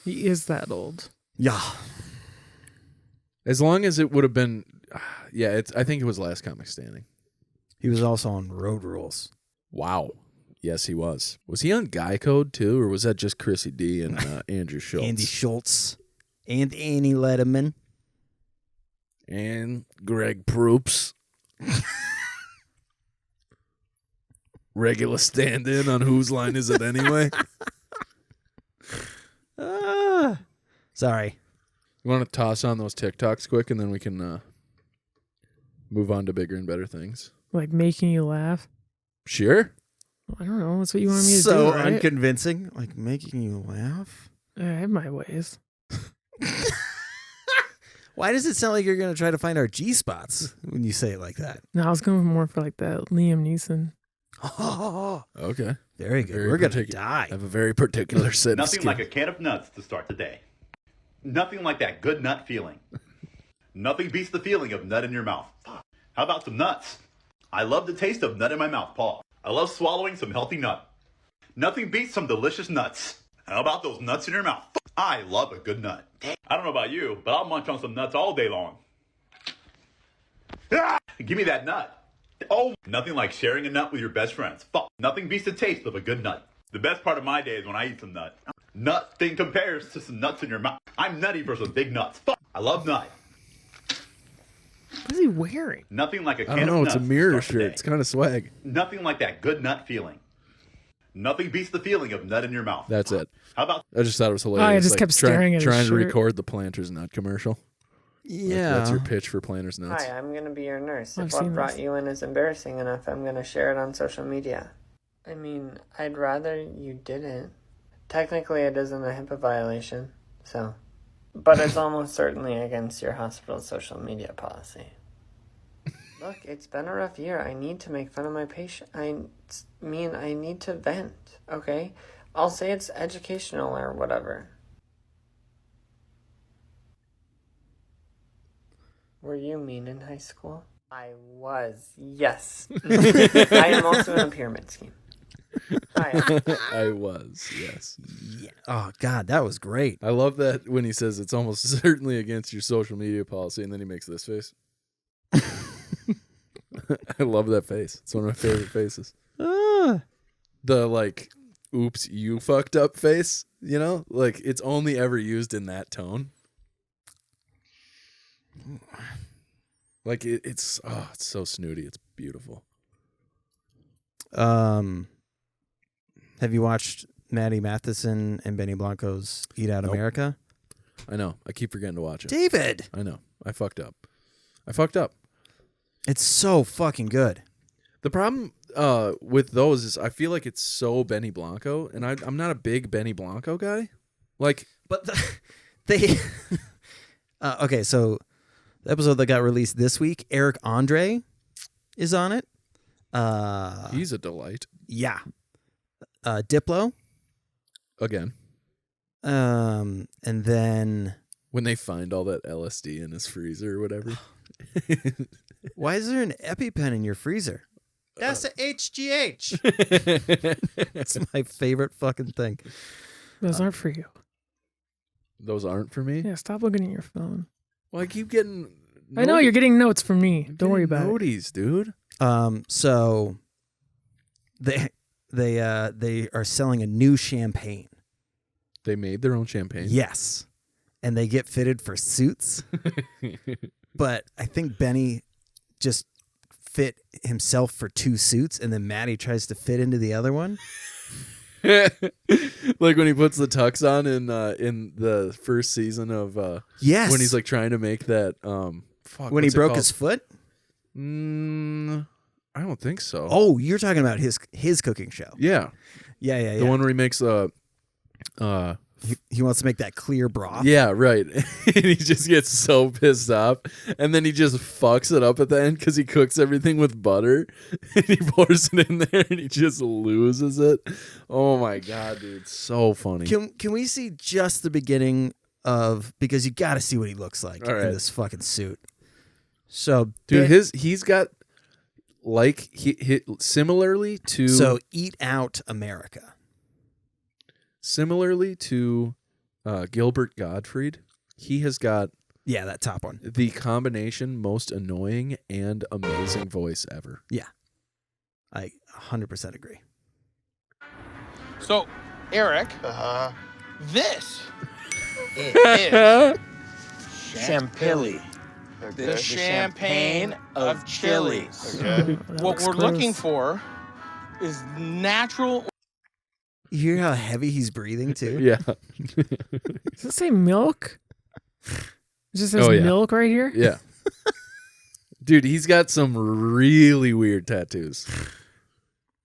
He is that old. Yeah. As long as it would have been, yeah, I think it was Last Comic Standing. He was also on Road Rules. Wow. Yes, he was. Was he on Guy Code too, or was that just Chrissy D and Andrew Schultz? Andy Schultz and Annie Letterman. And Greg Proops. Regular stand-in on Whose Line Is It Anyway? Sorry. You want to toss on those TikToks quick, and then we can move on to bigger and better things? Like making you laugh. Sure. I don't know. That's what you want me to So do, right? unconvincing. Like making you laugh. I have my ways. Why does it sound like you're going to try to find our G-spots when you say it like that? No, I was going more for like that Liam Neeson. Oh, Okay. very good. Very We're going to particular. die. I have a very particular set of Nothing skin. like a can of nuts to start the day. Nothing like that good nut feeling. Nothing beats the feeling of nut in your mouth. How about some nuts? I love the taste of nut in my mouth, Paul. I love swallowing some healthy nut. Nothing beats some delicious nuts. How about those nuts in your mouth? I love a good nut. I don't know about you, but I'll munch on some nuts all day long. Ah, give me that nut. Oh, nothing like sharing a nut with your best friends. Nothing beats the taste of a good nut. The best part of my day is when I eat some nut. Nothing compares to some nuts in your mouth. I'm nutty for some big nuts. I love nut. What is he wearing? Nothing like a I can don't know. of It's a nuts to mirror start the shirt. day. It's kind of swag. Nothing like that good nut feeling. Nothing beats the feeling of nut in your mouth. That's it. How about I just thought it was hilarious. I just kept staring at his trying to shirt. record the Planters Nut commercial. Yeah. That's your pitch for Planters Nuts. Hi, I'm gonna be your nurse. I've If what seen brought this. you in is embarrassing enough, I'm gonna share it on social media. I mean, I'd rather you didn't. Technically, it isn't a HIPAA violation, so. But it's almost certainly against your hospital's social media policy. Look, it's been a rough year. I need to make fun of my patient. I need to vent, okay? I'll say it's educational or whatever. Were you mean in high school? I was, yes. I am also in a pyramid scheme. Hi. I was, yes. Yeah. Oh, God, that was great. I love that when he says it's almost certainly against your social media policy, and then he makes this face. I love that face. It's one of my favorite faces. Ah. The, like, oops, you fucked up face, you know? Like, it's only ever used in that tone. Like, it's so snooty. It's beautiful. Have you watched Maddie Matheson and Benny Blanco's Eat Out Nope. America? I know. I keep forgetting to watch it. David! I know. I fucked up. It's so fucking good. The problem with those is I feel like it's so Benny Blanco, and I'm not a big Benny Blanco guy. Like, But they... okay, so the episode that got released this week, Eric Andre is on it. he's a delight. Yeah. Diplo. Again, And then when they find all that LSD in his freezer or whatever. why is there an EpiPen in your freezer? That's a HGH. That's my favorite fucking thing. Those aren't for you. Those aren't for me? Yeah, stop looking at your phone. Well, I keep getting... I know you're getting notes from me. I'm Don't worry getting about it. noties, dude. So they are selling a new champagne. They made their own champagne? Yes. And they get fitted for suits. But I think Benny just fit himself for 2 suits, and then Maddie tries to fit into the other one. Like when he puts the tux on in the first season of Yes. when he's like trying to make that when he broke his foot? I don't think so. Oh, you're talking about his cooking show. Yeah. Yeah. The one where he makes he wants to make that clear broth. yeah, right. And he just gets so pissed off, and then he just fucks it up at the end because he cooks everything with butter, and he pours it in there, and he just loses it. Oh my god, dude, so funny. Can we see just the beginning of, because you got to see what he looks like All right. in this fucking suit. So, Dude, he's got like he similarly to Eat Out America. Similarly to Gilbert Gottfried, he has got that top one. the combination most annoying and amazing voice ever. Yeah, I 100% agree. So, Eric, this is Champilli, the champagne of chilies. What we're looking for is natural. You hear how heavy he's breathing too? Yeah. Does it say milk? It just says Oh, yeah. milk right here? Yeah. Dude, he's got some really weird tattoos.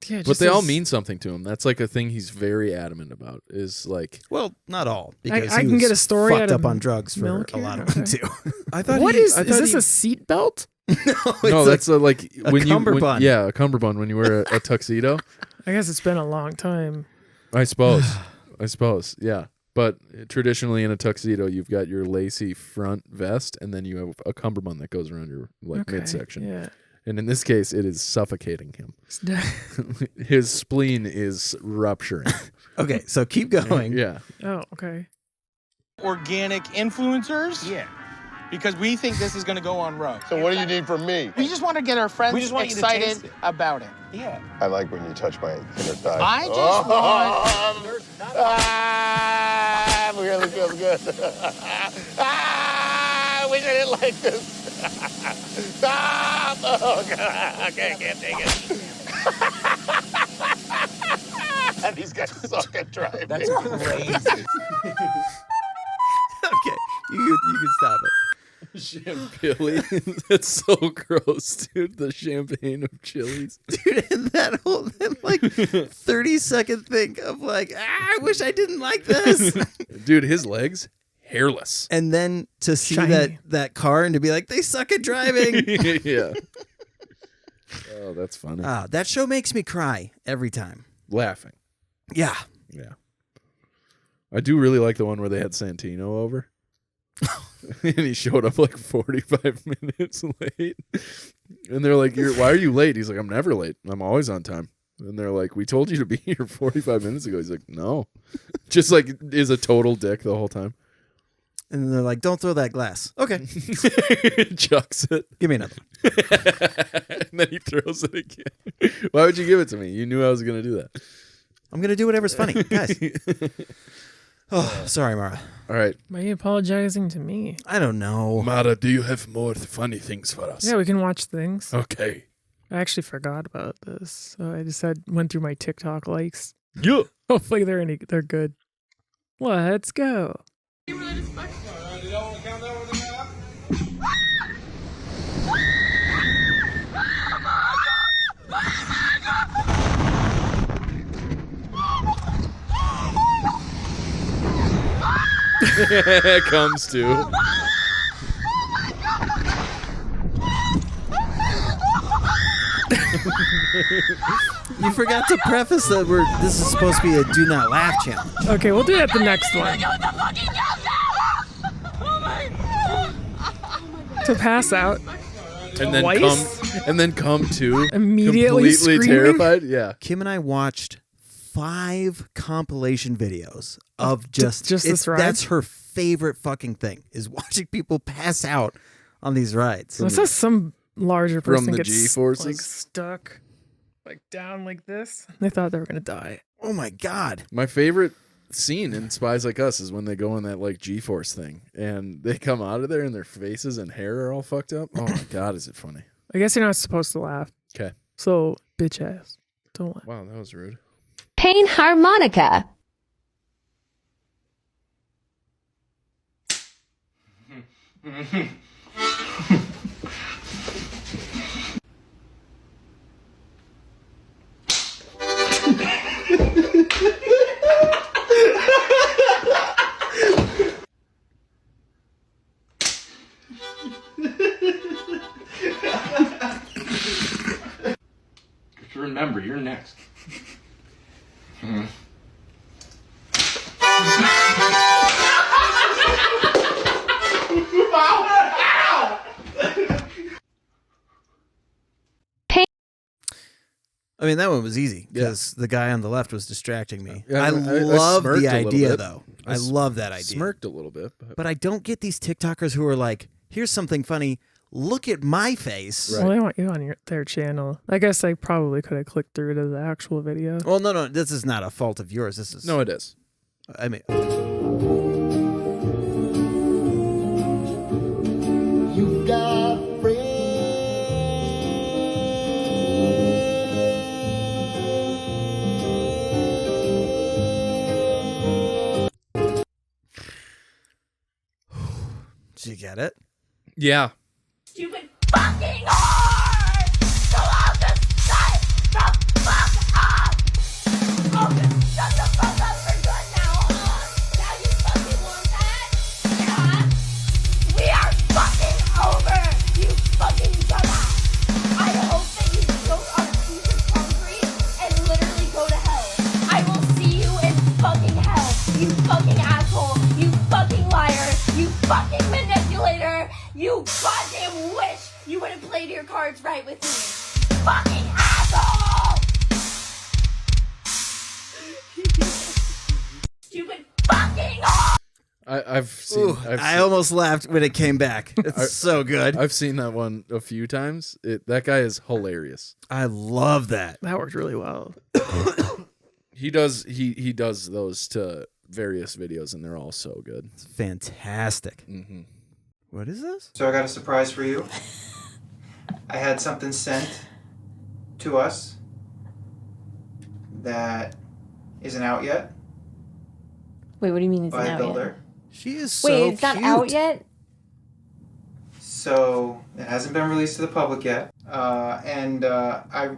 Yeah, it But just they all says- mean something to him. That's like a thing he's very adamant about, is like... Well, not all, because I he can was get a story fucked out of up on drugs for milk a here? lot of them Okay. too. I thought What he, is I thought this he- a seat belt? No, that's like... a when cummerbund. Yeah, a cummerbund when you wear a tuxedo. I guess it's been a long time. I suppose. Yeah. But traditionally in a tuxedo, you've got your lacy front vest, and then you have a cummerbund that goes around your Okay, midsection. Yeah. And in this case, it is suffocating him. His spleen is rupturing. Okay, so keep going. Yeah. Oh, okay. Organic influencers? Yeah. Because we think this is going to go on road. So what do you need from me? We just want to get our friends We just want you to excited taste it. about it. Yeah. I like when you touch my inner thigh. I just want... Really feels good. I wish I didn't like this. Oh, God. Okay, I can't take it. And these guys suck at driving. That's crazy. Okay, you can stop it. Champilli. That's so gross, dude. The champagne of chilies. Dude, and that 30-second thing of like, I wish I didn't like this. Dude, his legs, hairless. And then to see Shiny. that car and to be like, they suck at driving. Yeah. Oh, that's funny. That show makes me cry every time. Laughing. Yeah. Yeah. I do really like the one where they had Santino over. And he showed up like 45 minutes late. And they're like, why are you late? He's like, I'm never late. I'm always on time. And they're like, we told you to be here 45 minutes ago. He's like, no. Just like is a total dick the whole time. And they're like, don't throw that glass. Okay. Chucks it. Give me another. And then he throws it again. Why would you give it to me? You knew I was going to do that. I'm going to do whatever's funny. Guys. Oh, sorry, Mara. All right. Why are you apologizing to me? I don't know. Mara, do you have more funny things for us? Yeah, we can watch things. Okay. I actually forgot about this. So I just went through my TikTok likes. Yeah. Hopefully they're good. Let's go. Comes to. You forgot to preface that this is supposed to be a do not laugh challenge. Okay, we'll do that the next one. To pass out And then twice? come to Immediately completely screaming? terrified. Yeah. Kim and I watched 5 compilation videos of just this ride? That's her favorite fucking thing, is watching people pass out on these rides. Unless that's some larger From person the gets G-forces? like stuck like down like this. They thought they were gonna die. Oh my God. My favorite scene in Spies Like Us is when they go on that like G-force thing and they come out of there and their faces and hair are all fucked up. Oh my God, is it funny? I guess you're not supposed to laugh. Okay. So bitch ass. Don't laugh. Wow, that was rude. Pain harmonica. Just remember, you're next. I mean, that one was easy because the guy on the left was distracting me. Yeah, I I love smirked the a little idea, bit. though. I love that idea. Smirked a little bit, But I don't get these TikTokers who are like, here's something funny. Look at my face. Well, they want you on their channel. I guess I probably could have clicked through to the actual video. Well, no. This is not a fault of yours. This is. no, it is. I mean. You got Did you get it? Yeah. Stupid fucking hard! So I'll just shut the fuck up! I'll just shut the fuck up for good now, huh? Now you fucking want that? Yeah? We are fucking over, you fucking dumbass! I hope that you choke on a piece of concrete and literally go to hell. I will see you in fucking hell, you fucking asshole, you fucking liar, you fucking manipulator, you goddamn wish you would have played your cards right with me. Fucking asshole! Stupid fucking I've seen. Ooh, I almost laughed when it came back. It's so good. I've seen that one a few times. That guy is hilarious. I love that. That worked really well. He does those to various videos, and they're all so good. It's fantastic. Mm-hmm. What is this? So I got a surprise for you. I had something sent to us that isn't out yet Wait, what do you mean it's by not a out builder. yet? She is so Wait, it's not cute. out yet? So it hasn't been released to the public yet, and I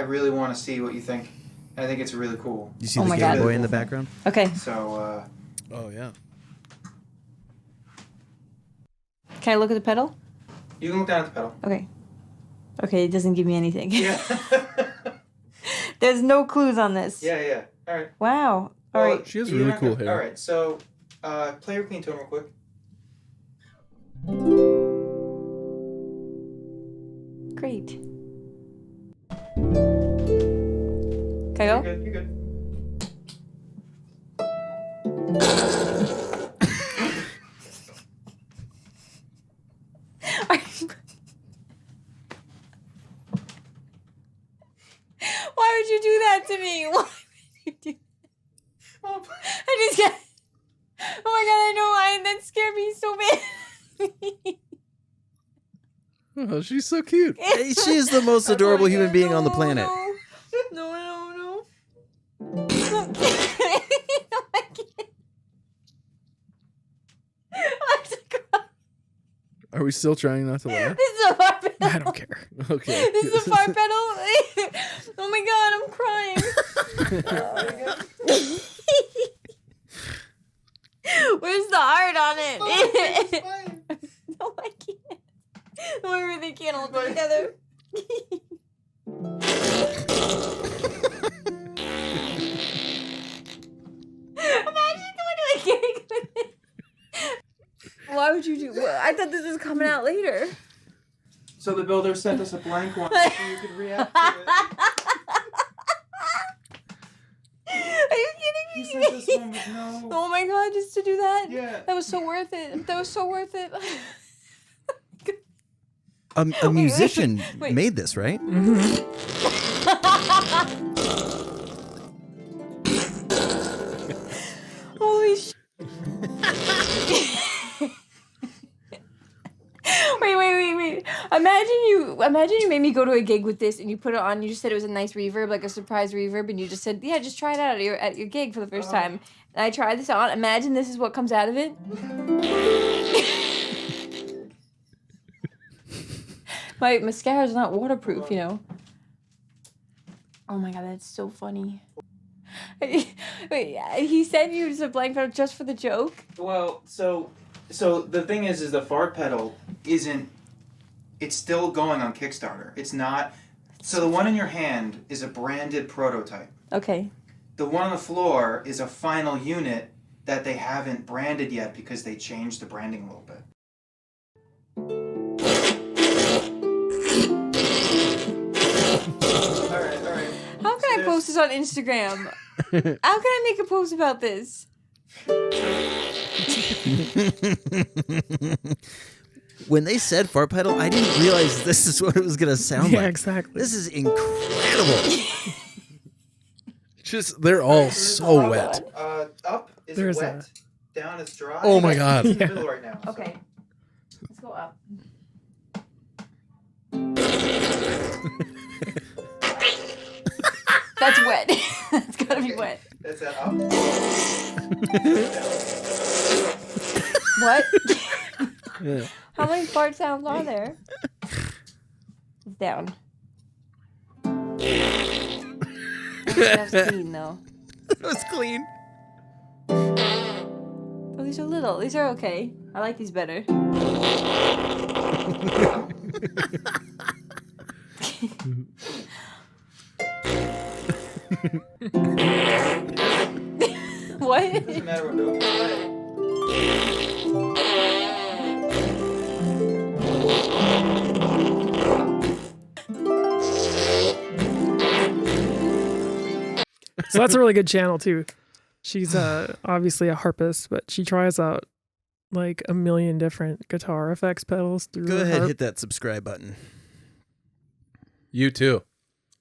really want to see what you think. I think it's really cool. You see Oh the my Game God. Boy in the background? Okay. So Oh yeah. Can I look at the pedal? you can look down at the pedal. Okay. Okay, it doesn't give me anything. Yeah. There's no clues on this. yeah. All right. Wow. All Well, right. She has you're really not cool gonna- hair. All right. So play your clean tone real quick. Great. Can I go? You're good. You're good. Why would you do that to me? Why would you do that? I just got... Oh my god, I know why. That scared me so bad. Oh, she's so cute. Hey, she is the most adorable human being on the planet. No. I can't. I'm so cry. Are we still trying not to laugh? This is a far pedal. I don't care. Okay. This is a far pedal. Oh my god, I'm crying. Where's the heart on it? No, I can't. No, I really can't hold it together. Why would you do? I thought this was coming out later. So the builder sent us a blank one so you could react to it. Are you kidding me? He sent us one with no... Oh my god, just to do that? Yeah. That was so worth it. That was so worth it. A musician wait. made this, right? Holy sh! Wait. Imagine you made me go to a gig with this and you put it on. You just said it was a nice reverb, like a surprise reverb, and you just said, "Yeah, just try it out at your gig for the first time." And I tried this on. Imagine this is what comes out of it. My mascara's not waterproof, you know. Oh my god, that's so funny. Wait, he sent you just a blank photo just for the joke? Well, so the thing is the fart pedal isn't... It's still going on Kickstarter. It's not... So the one in your hand is a branded prototype. Okay. The one on the floor is a final unit that they haven't branded yet because they changed the branding a little bit. All right. How can I post this on Instagram? How can I make a post about this? When they said fart pedal, I didn't realize this is what it was going to sound like. Yeah, exactly. This is incredible. Just they're all so wet. Up is There's wet. Down is dry. Oh my god. It's in the middle right now. Okay. Let's go up. That's wet. That's gotta be wet. That's that up. What? Yeah. How many fart sounds are there? It's down. That's clean though. It was clean. Oh, these are little. These are okay. I like these better. What? It doesn't matter what note you play. So that's a really good channel too. She's obviously a harpist, but she tries out like a million different guitar effects pedals through Go her ahead, harp. hit that subscribe button. You too,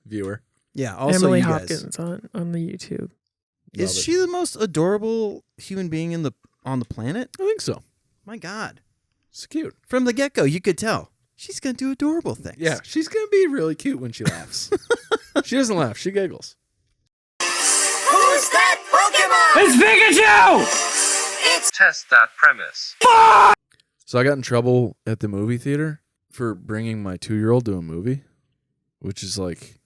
viewer. Yeah, also Emily you guys. Hopkins on the YouTube. Is Love it. she the most adorable human being on the planet? I think so. My God. It's cute. From the get-go, you could tell. She's going to do adorable things. Yeah, she's gonna be really cute when she laughs. She doesn't laugh; she giggles. Who's that Pokemon? It's Pikachu! Test that premise. So I got in trouble at the movie theater for bringing my 2-year-old to a movie, which is like,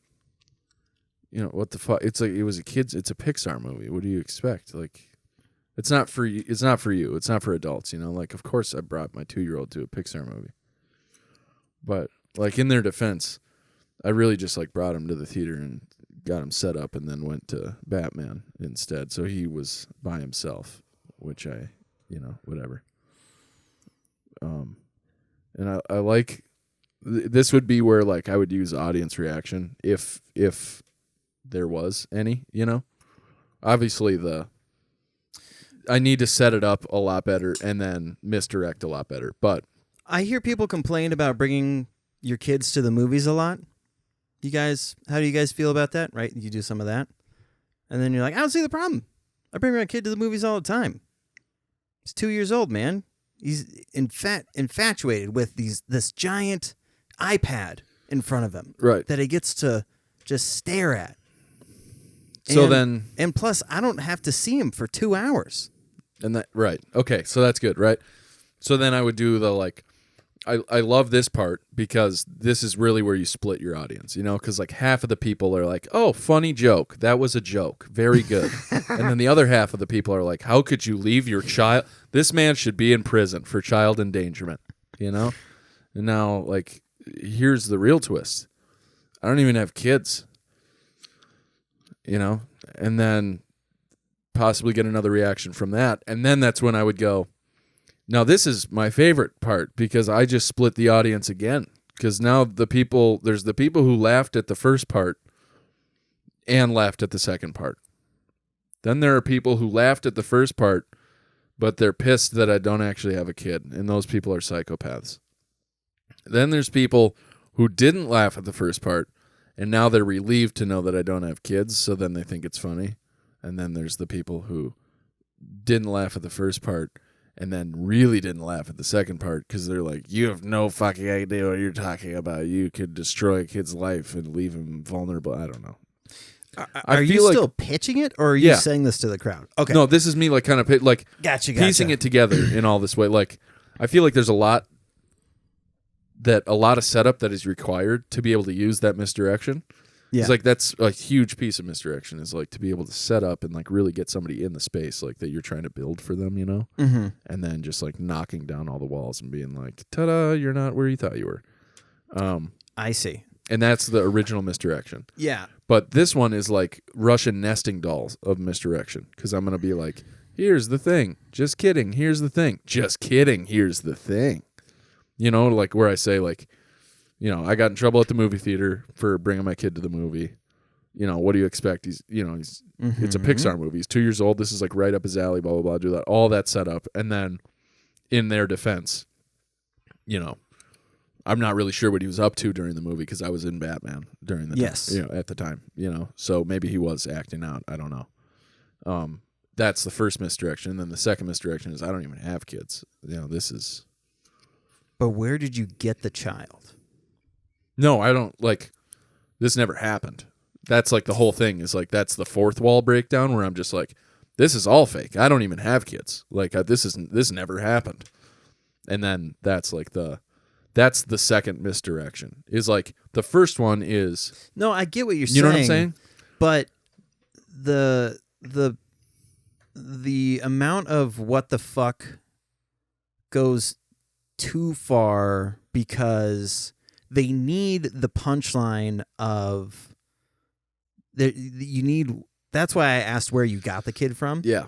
you know, what the fuck? It's like it's a Pixar movie. What do you expect? Like, it's not for you. It's not for you. It's not for adults. You know, like of course I brought my 2-year-old to a Pixar movie, but like in their defense, I really just like brought him to the theater and got him set up, and then went to Batman instead. So he was by himself, which I, you know, whatever. And I like this would be where like I would use audience reaction if there was any, you know. Obviously I need to set it up a lot better and then misdirect a lot better. But I hear people complain about bringing your kids to the movies a lot. You guys, how do you guys feel about that? Right? You do some of that. And then you're like, I don't see the problem. I bring my kid to the movies all the time. He's 2 years old, man. He's infatuated with this giant iPad in front of him. Right. That he gets to just stare at. So and plus, I don't have to see him for 2 hours. And that right. Okay, so that's good, right? So then I would do the like I love this part because this is really where you split your audience, you know, because like half of the people are like, oh, funny joke. That was a joke. Very good. And then the other half of the people are like, how could you leave your child? This man should be in prison for child endangerment, you know? And now, like, here's the real twist. I don't even have kids, you know? And then possibly get another reaction from that. And then that's when I would go, Now, this is my favorite part because I just split the audience again. Because now there's the people who laughed at the first part and laughed at the second part. Then there are people who laughed at the first part, but they're pissed that I don't actually have a kid. And those people are psychopaths. Then there's people who didn't laugh at the first part, and now they're relieved to know that I don't have kids, so then they think it's funny. And then there's the people who didn't laugh at the first part and then really didn't laugh at the second part because they're like, you have no fucking idea what you're talking about. You could destroy a kid's life and leave him vulnerable. I don't know. Are you still pitching it, or are you saying this to the crowd? Okay. No, this is me like kind of gotcha. piecing it together in all this way. Like, I feel like there's a lot of setup that is required to be able to use that misdirection. Yeah. It's like that's a huge piece of misdirection is like to be able to set up and like really get somebody in the space like that you're trying to build for them, you know? Mm-hmm. And then just like knocking down all the walls and being like, ta-da, you're not where you thought you were. I see. And that's the original misdirection. Yeah. But this one is like Russian nesting dolls of misdirection because I'm going to be like, here's the thing. Just kidding. Here's the thing. Just kidding. Here's the thing. You know, like where I say like, you know, I got in trouble at the movie theater for bringing my kid to the movie. You know, what do you expect? It's a Pixar movie. He's 2 years old. This is like right up his alley, blah, blah, blah, do that. All that set up. And then in their defense, you know, I'm not really sure what he was up to during the movie because I was in Batman during the time, at the time, you know. So maybe he was acting out. I don't know. That's the first misdirection. And then the second misdirection is I don't even have kids. You know, this is. But where did you get the child? No, I don't like. This never happened. That's like the whole thing is like that's the fourth wall breakdown where I'm just like, this is all fake. I don't even have kids. Like this never happened. And then that's like that's the second misdirection. Is like the first one is no, I get what you're saying. You know what I'm saying? But the amount of what the fuck goes too far because they need the punchline of you need. That's why I asked where you got the kid from. Yeah,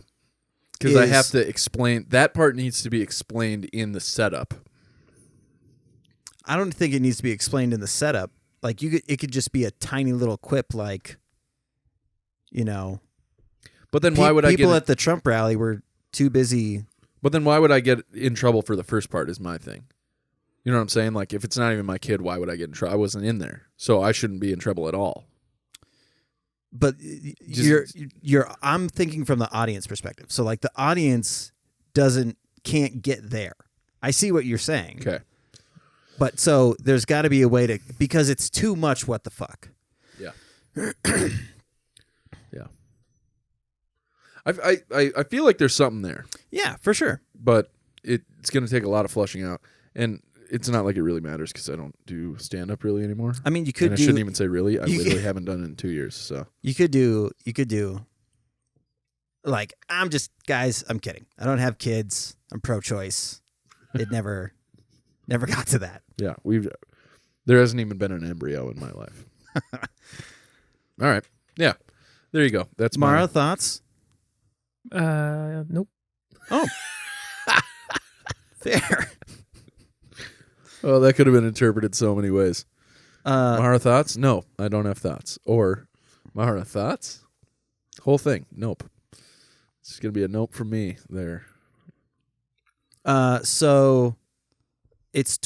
because I have to explain that part needs to be explained in the setup. I don't think it needs to be explained in the setup. Like it could just be a tiny little quip, like, you know. But then why would people at the Trump rally were too busy? But then why would I get in trouble for the first part? Is my thing. You know what I'm saying? Like, if it's not even my kid, why would I get in trouble? I wasn't in there, so I shouldn't be in trouble at all. But I'm thinking from the audience perspective. So, like, the audience can't get there. I see what you're saying. Okay. But so there's got to be a way to, because it's too much. What the fuck? Yeah. Yeah. I feel like there's something there. Yeah, for sure. But it's going to take a lot of flushing out, and it's not like it really matters because I don't do stand up really anymore. I mean, you could. I shouldn't even say really. I literally haven't done it in 2 years. So you could do. Like, I'm kidding. I don't have kids. I'm pro-choice. It never got to that. Yeah, there hasn't even been an embryo in my life. All right. Yeah. There you go. That's Mara, thoughts? Nope. Oh. Fair. Oh, that could have been interpreted so many ways. Mara, thoughts? No, I don't have thoughts. Or, Mara, thoughts? Whole thing. Nope. It's going to be a nope from me there. So it's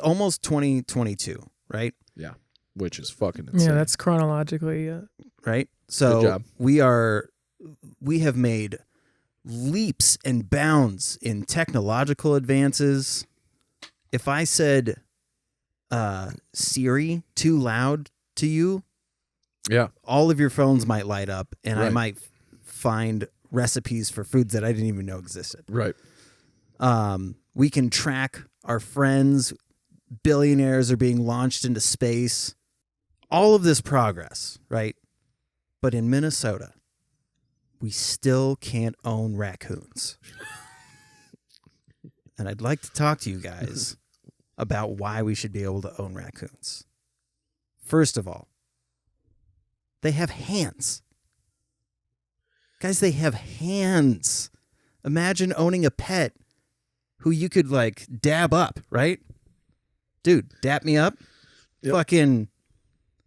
almost 2022, right? Yeah. Which is fucking insane. Yeah, that's chronologically, right? So good job. We have made leaps and bounds in technological advances. If I said Siri too loud to you, yeah, all of your phones might light up, and right. I might find recipes for foods that I didn't even know existed. Right. We can track our friends. Billionaires are being launched into space. All of this progress, right? But in Minnesota, we still can't own raccoons. And I'd like to talk to you guys about why we should be able to own raccoons. First of all, they have hands. Guys, they have hands. Imagine owning a pet who you could like dab up, right? Dude, dap me up. Yep. Fucking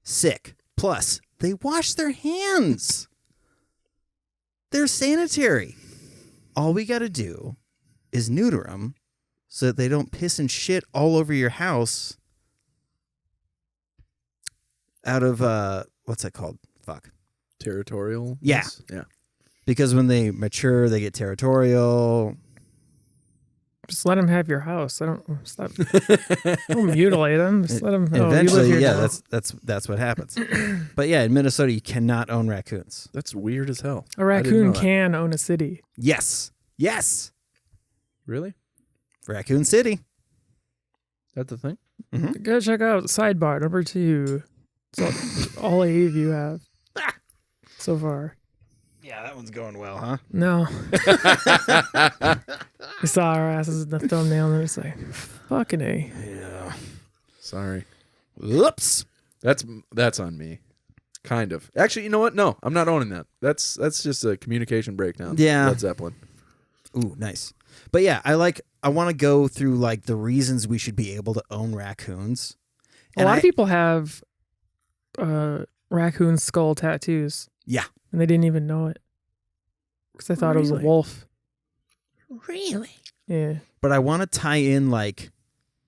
sick. Plus, they wash their hands. They're sanitary. All we got to do is neuter them so that they don't piss and shit all over your house out of, what's that called? Fuck. Territorial? Yeah. Yeah. Because when they mature, they get territorial. Just let them have your house. Don't mutilate them. Just let them. Eventually, yeah, that's what happens. But yeah, in Minnesota, you cannot own raccoons. That's weird as hell. A raccoon can own a city. Yes. Really? Raccoon City. That's the thing? Mm-hmm. Go check out sidebar number 2. It's all 8 of you have so far. Yeah, that one's going well, huh? No. You saw our asses in the thumbnail and it's like, fucking A. Yeah. Sorry. Whoops. That's on me. Kind of. Actually, you know what? No, I'm not owning that. That's just a communication breakdown. Yeah. Led Zeppelin. Ooh, nice. But yeah, I want to go through like the reasons we should be able to own raccoons. A lot of people have raccoon skull tattoos. Yeah. And they didn't even know it. Because they thought it was a wolf. Really? Yeah. But I want to tie in like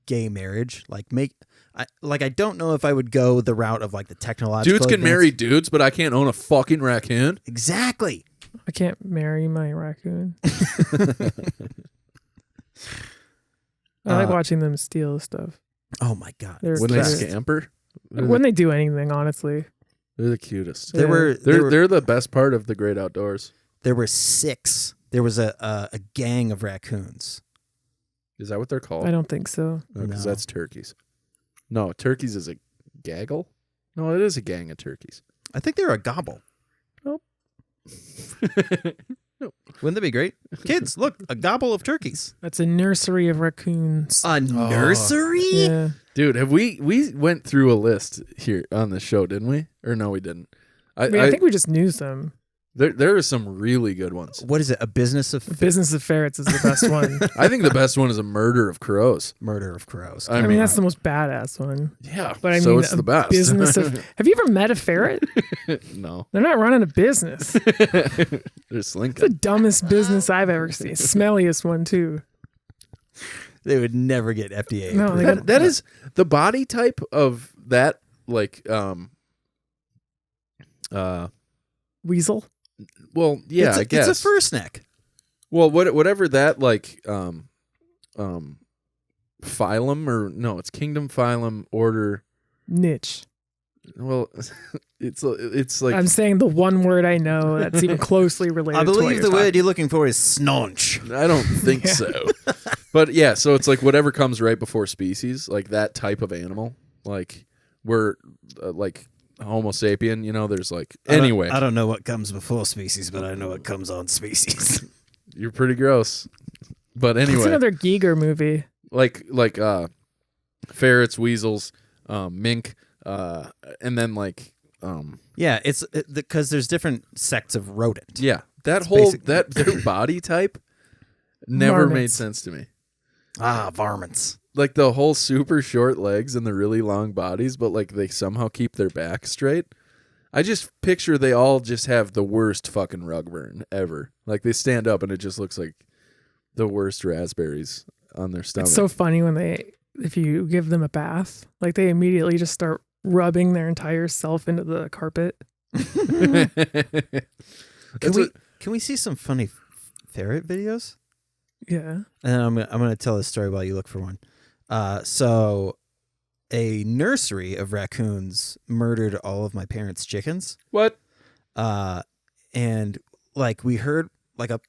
gay marriage, I don't know if I would go the route of like the technological. Dudes can marry dudes, but I can't own a fucking raccoon. Exactly. I can't marry my raccoon. I like watching them steal stuff. Oh my god! When they scamper, when they do anything, honestly, they're the cutest. They're the best part of the great outdoors. There were 6. There was a gang of raccoons. Is that what they're called? I don't think so. Because that's turkeys. No, turkeys is a gaggle. No, it is a gang of turkeys. I think they're a gobble. Nope. No. Wouldn't that be great? Kids, look, a gobble of turkeys. That's a nursery of raccoons. A nursery? Yeah. Dude, we went through a list here on the show, didn't we? Or no, we didn't. I think we just knew some. There are some really good ones. What is it? A business of Business of Ferrets is the best one. I think the best one is a murder of crows. Murder of crows. I mean, that's the most badass one. Yeah, but I so mean, it's the best. Business of. Have you ever met a ferret? No. They're not running a business. They're slinking. It's the dumbest business I've ever seen. Smelliest one too. They would never get FDA. No, that is the body type of that, like weasel. Well, yeah, I guess it's a fur snack. Well, whatever that like phylum or no, it's kingdom, phylum, order, niche. Well, it's like I'm saying the one word I know that's even closely related. I believe to the word you're looking for is snonch. I don't think so. But yeah, so it's like whatever comes right before species, like that type of animal. Like we're like Homo sapien, you know, there's like anyway. I don't know what comes before species, but I know what comes on species. You're pretty gross. But anyway. It's another Giger movie. Like ferrets, weasels, mink, and then like yeah, it's because there's different sects of rodent. Yeah. That It's whole basic- their body type never made Varmints. sense to me. Varmints. Like the whole super short legs and the really long bodies, but like they somehow keep their back straight. I just picture they all just have the worst fucking rug burn ever. Like they stand up and it just looks like the worst raspberries on their stomach. It's so funny when if you give them a bath, like they immediately just start rubbing their entire self into the carpet. Can we see some funny ferret videos? Yeah. And I'm gonna tell this story while you look for one. So a nursery of raccoons murdered all of my parents' chickens. What? And like we heard like a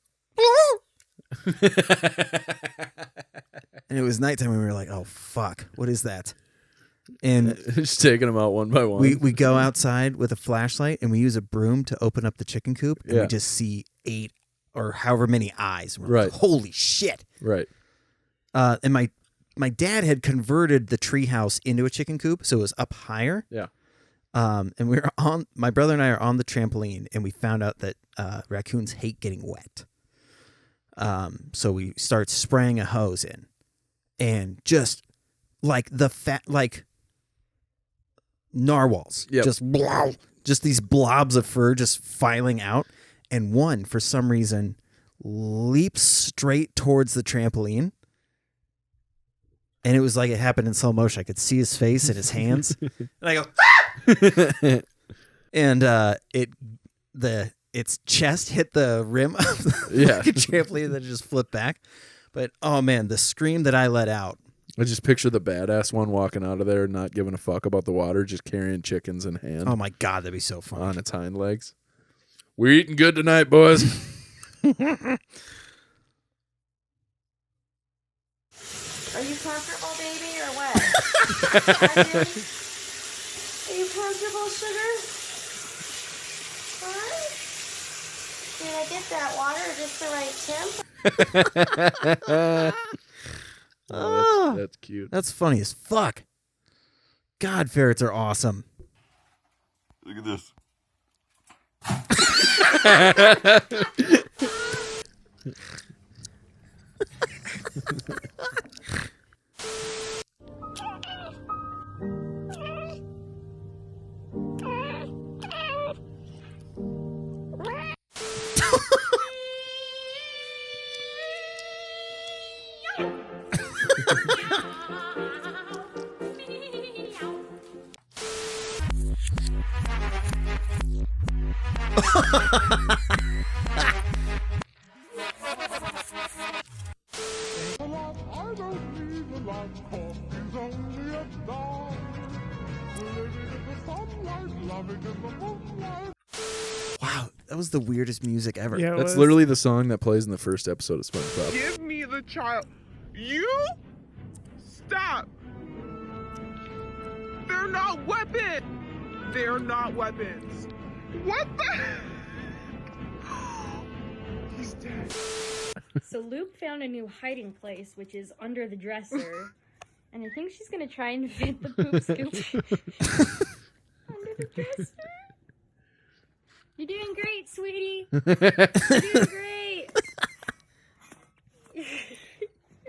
and it was nighttime and we were like, oh fuck, what is that? And just taking them out one by one. we go outside with a flashlight and we use a broom to open up the chicken coop and Yeah. we just see 8 or however many eyes. We're Right. like, holy shit. Right. And my dad had converted the treehouse into a chicken coop, so it was up higher. Yeah. And my brother and I are on the trampoline, and we found out that raccoons hate getting wet. So we start spraying a hose in, and just like like narwhals, just these blobs of fur just filing out, and one for some reason leaps straight towards the trampoline. And it was like it happened in slow motion. I could see his face and his hands. And I go, ah! And its chest hit the rim of the trampoline and then just flipped back. But oh man, the scream that I let out. I just picture the badass one walking out of there, not giving a fuck about the water, just carrying chickens in hand. Oh my God, that'd be so fun. On its hind legs. We're eating good tonight, boys. Are you comfortable, baby, or what? Are you comfortable, sugar? Huh? Did I get that water just the right temp? That's cute. That's funny as fuck. God, ferrets are awesome. Look at this. Wow, that was the weirdest music ever. Yeah, That's literally the song that plays in the first episode of SpongeBob. Give me the child. You? Stop. They're not weapons. They're not weapons. What the? He's dead. So Luke found a new hiding place, which is under the dresser. And I think she's going to try and fit the poop scoop under the dresser. You're doing great, sweetie. You're doing great. You're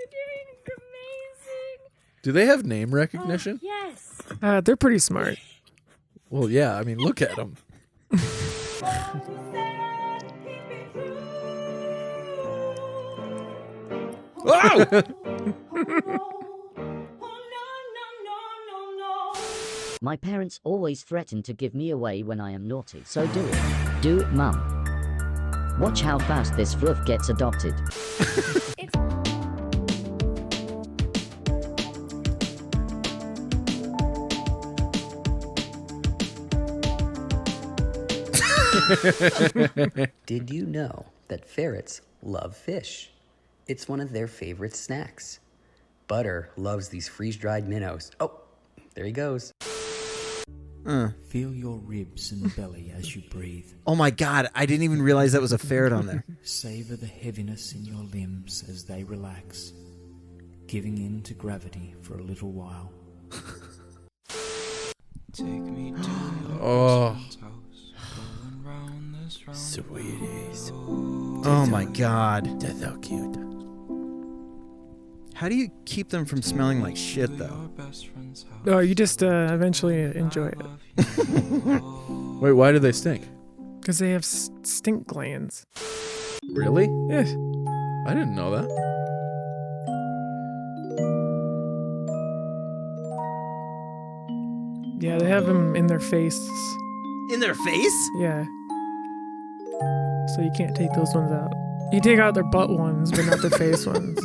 doing amazing. Do they have name recognition? Yes. They're pretty smart. Well, yeah. I mean, look at them. Oh! My parents always threaten to give me away when I am naughty, so do it. Do it, Mum. Watch how fast this fluff gets adopted. Did you know that ferrets love fish? It's one of their favorite snacks. Butter loves these freeze-dried minnows. Oh, there he goes. Feel your ribs and belly as you breathe. Oh my God, I didn't even realize that was a ferret on there. Savor the heaviness in your limbs as they relax, giving in to gravity for a little while. Take me to Oh. Sweeties. Oh my God. They're so cute. How do you keep them from smelling like shit, though? Oh, you just eventually enjoy it. Wait, why do they stink? Because they have stink glands. Really? Yeah. I didn't know that. Yeah, they have them in their face. In their face? Yeah. So you can't take those ones out. You take out their butt ones, but not their face ones.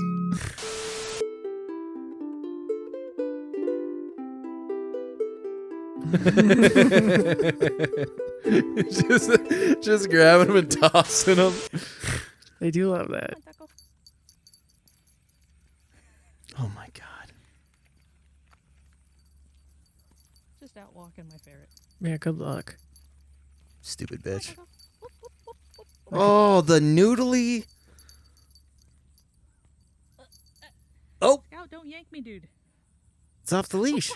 just grabbing them and tossing them. They do love that. Oh my God. Just out walking my ferret. Yeah, good luck. Stupid bitch. Oh, the noodly. Oh, Scout, don't yank me, dude. it's off the leash.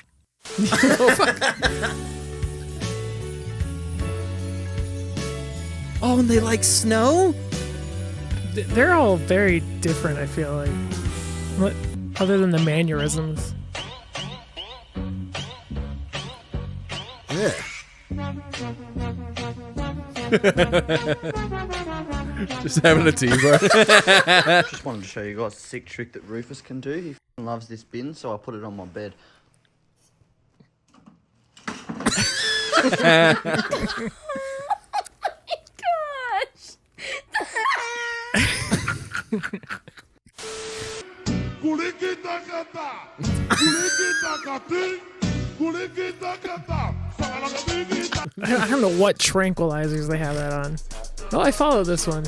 Oh, and they like snow? They're all very different, I feel like. Other than the mannerisms. Yeah. Just having a tea bar. Just wanted to show you guys a sick trick that Rufus can do. He f***ing loves this bin, so I put it on my bed. I don't know what tranquilizers they have that on. Oh, I follow this one.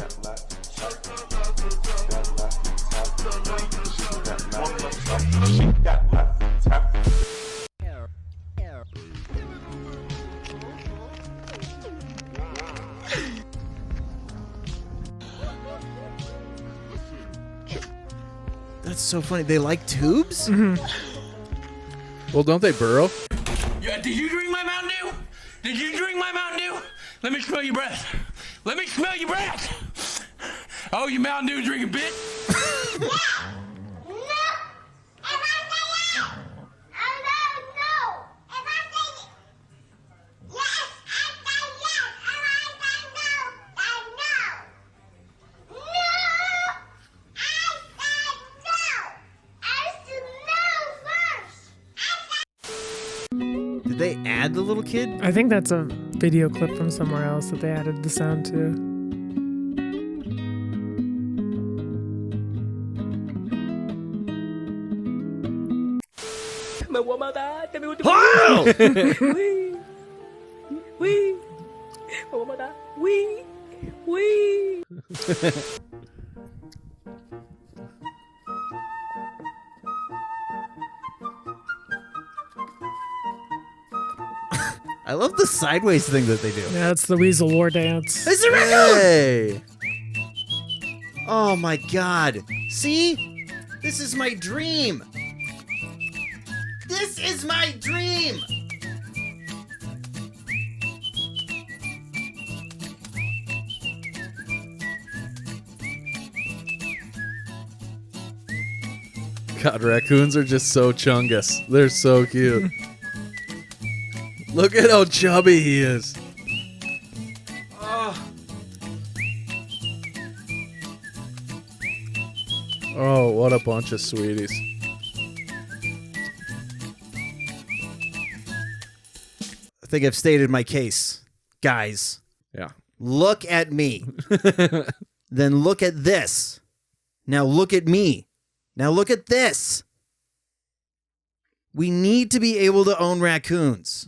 That's so funny. They like tubes? Well, don't they burrow? Yeah, did you drink my Mountain Dew? Did you drink my Mountain Dew? Let me smell your breath. Let me smell your breath. Oh, you Mountain Dew drinking bitch. Did they add the little kid? I think that's a video clip from somewhere else that they added the sound to. Wow! I love the sideways thing that they do. Yeah, that's the Weasel War dance. It's a raccoon! Hey! Oh my god. See? This is my dream. This is my dream. God, raccoons are just so chungus. They're so cute. Look at how chubby he is. Oh, what a bunch of sweeties. I think I've stated my case. Guys. Yeah. Look at me. Then look at this. Now look at me. Now look at this. We need to be able to own raccoons.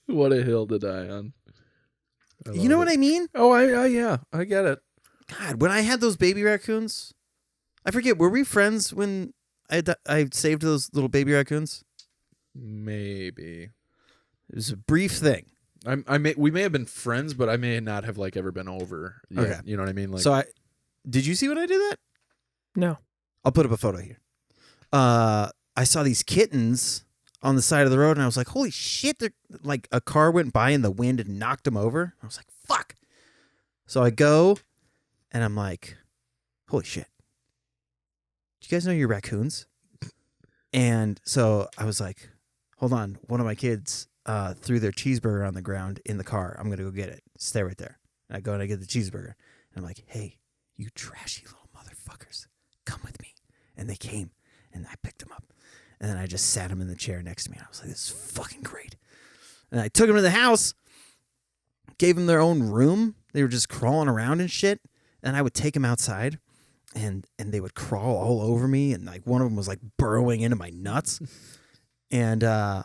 What a hill to die on. You know what I mean? Oh, yeah, I get it. God, when I had those baby raccoons, I forget, were we friends when I saved those little baby raccoons? Maybe. It was a brief thing. We may have been friends, but I may not have ever been over yet. Okay. You know what I mean? So did you see when I did that? No. I'll put up a photo here. I saw these kittens on the side of the road, and I was like, holy shit, they're like a car went by in the wind and knocked them over. I was like, fuck. So I go, and I'm like, holy shit. Do you guys know you're raccoons? And so I was like, hold on. One of my kids threw their cheeseburger on the ground in the car. I'm going to go get it. Stay right there. And I go and I get the cheeseburger. And I'm like, hey, you trashy little motherfuckers, come with me. And they came, and I picked them up. And then I just sat them in the chair next to me. And I was like, this is fucking great. And I took them to the house, gave them their own room. They were just crawling around and shit. And I would take them outside, and they would crawl all over me. And like one of them was like burrowing into my nuts. And I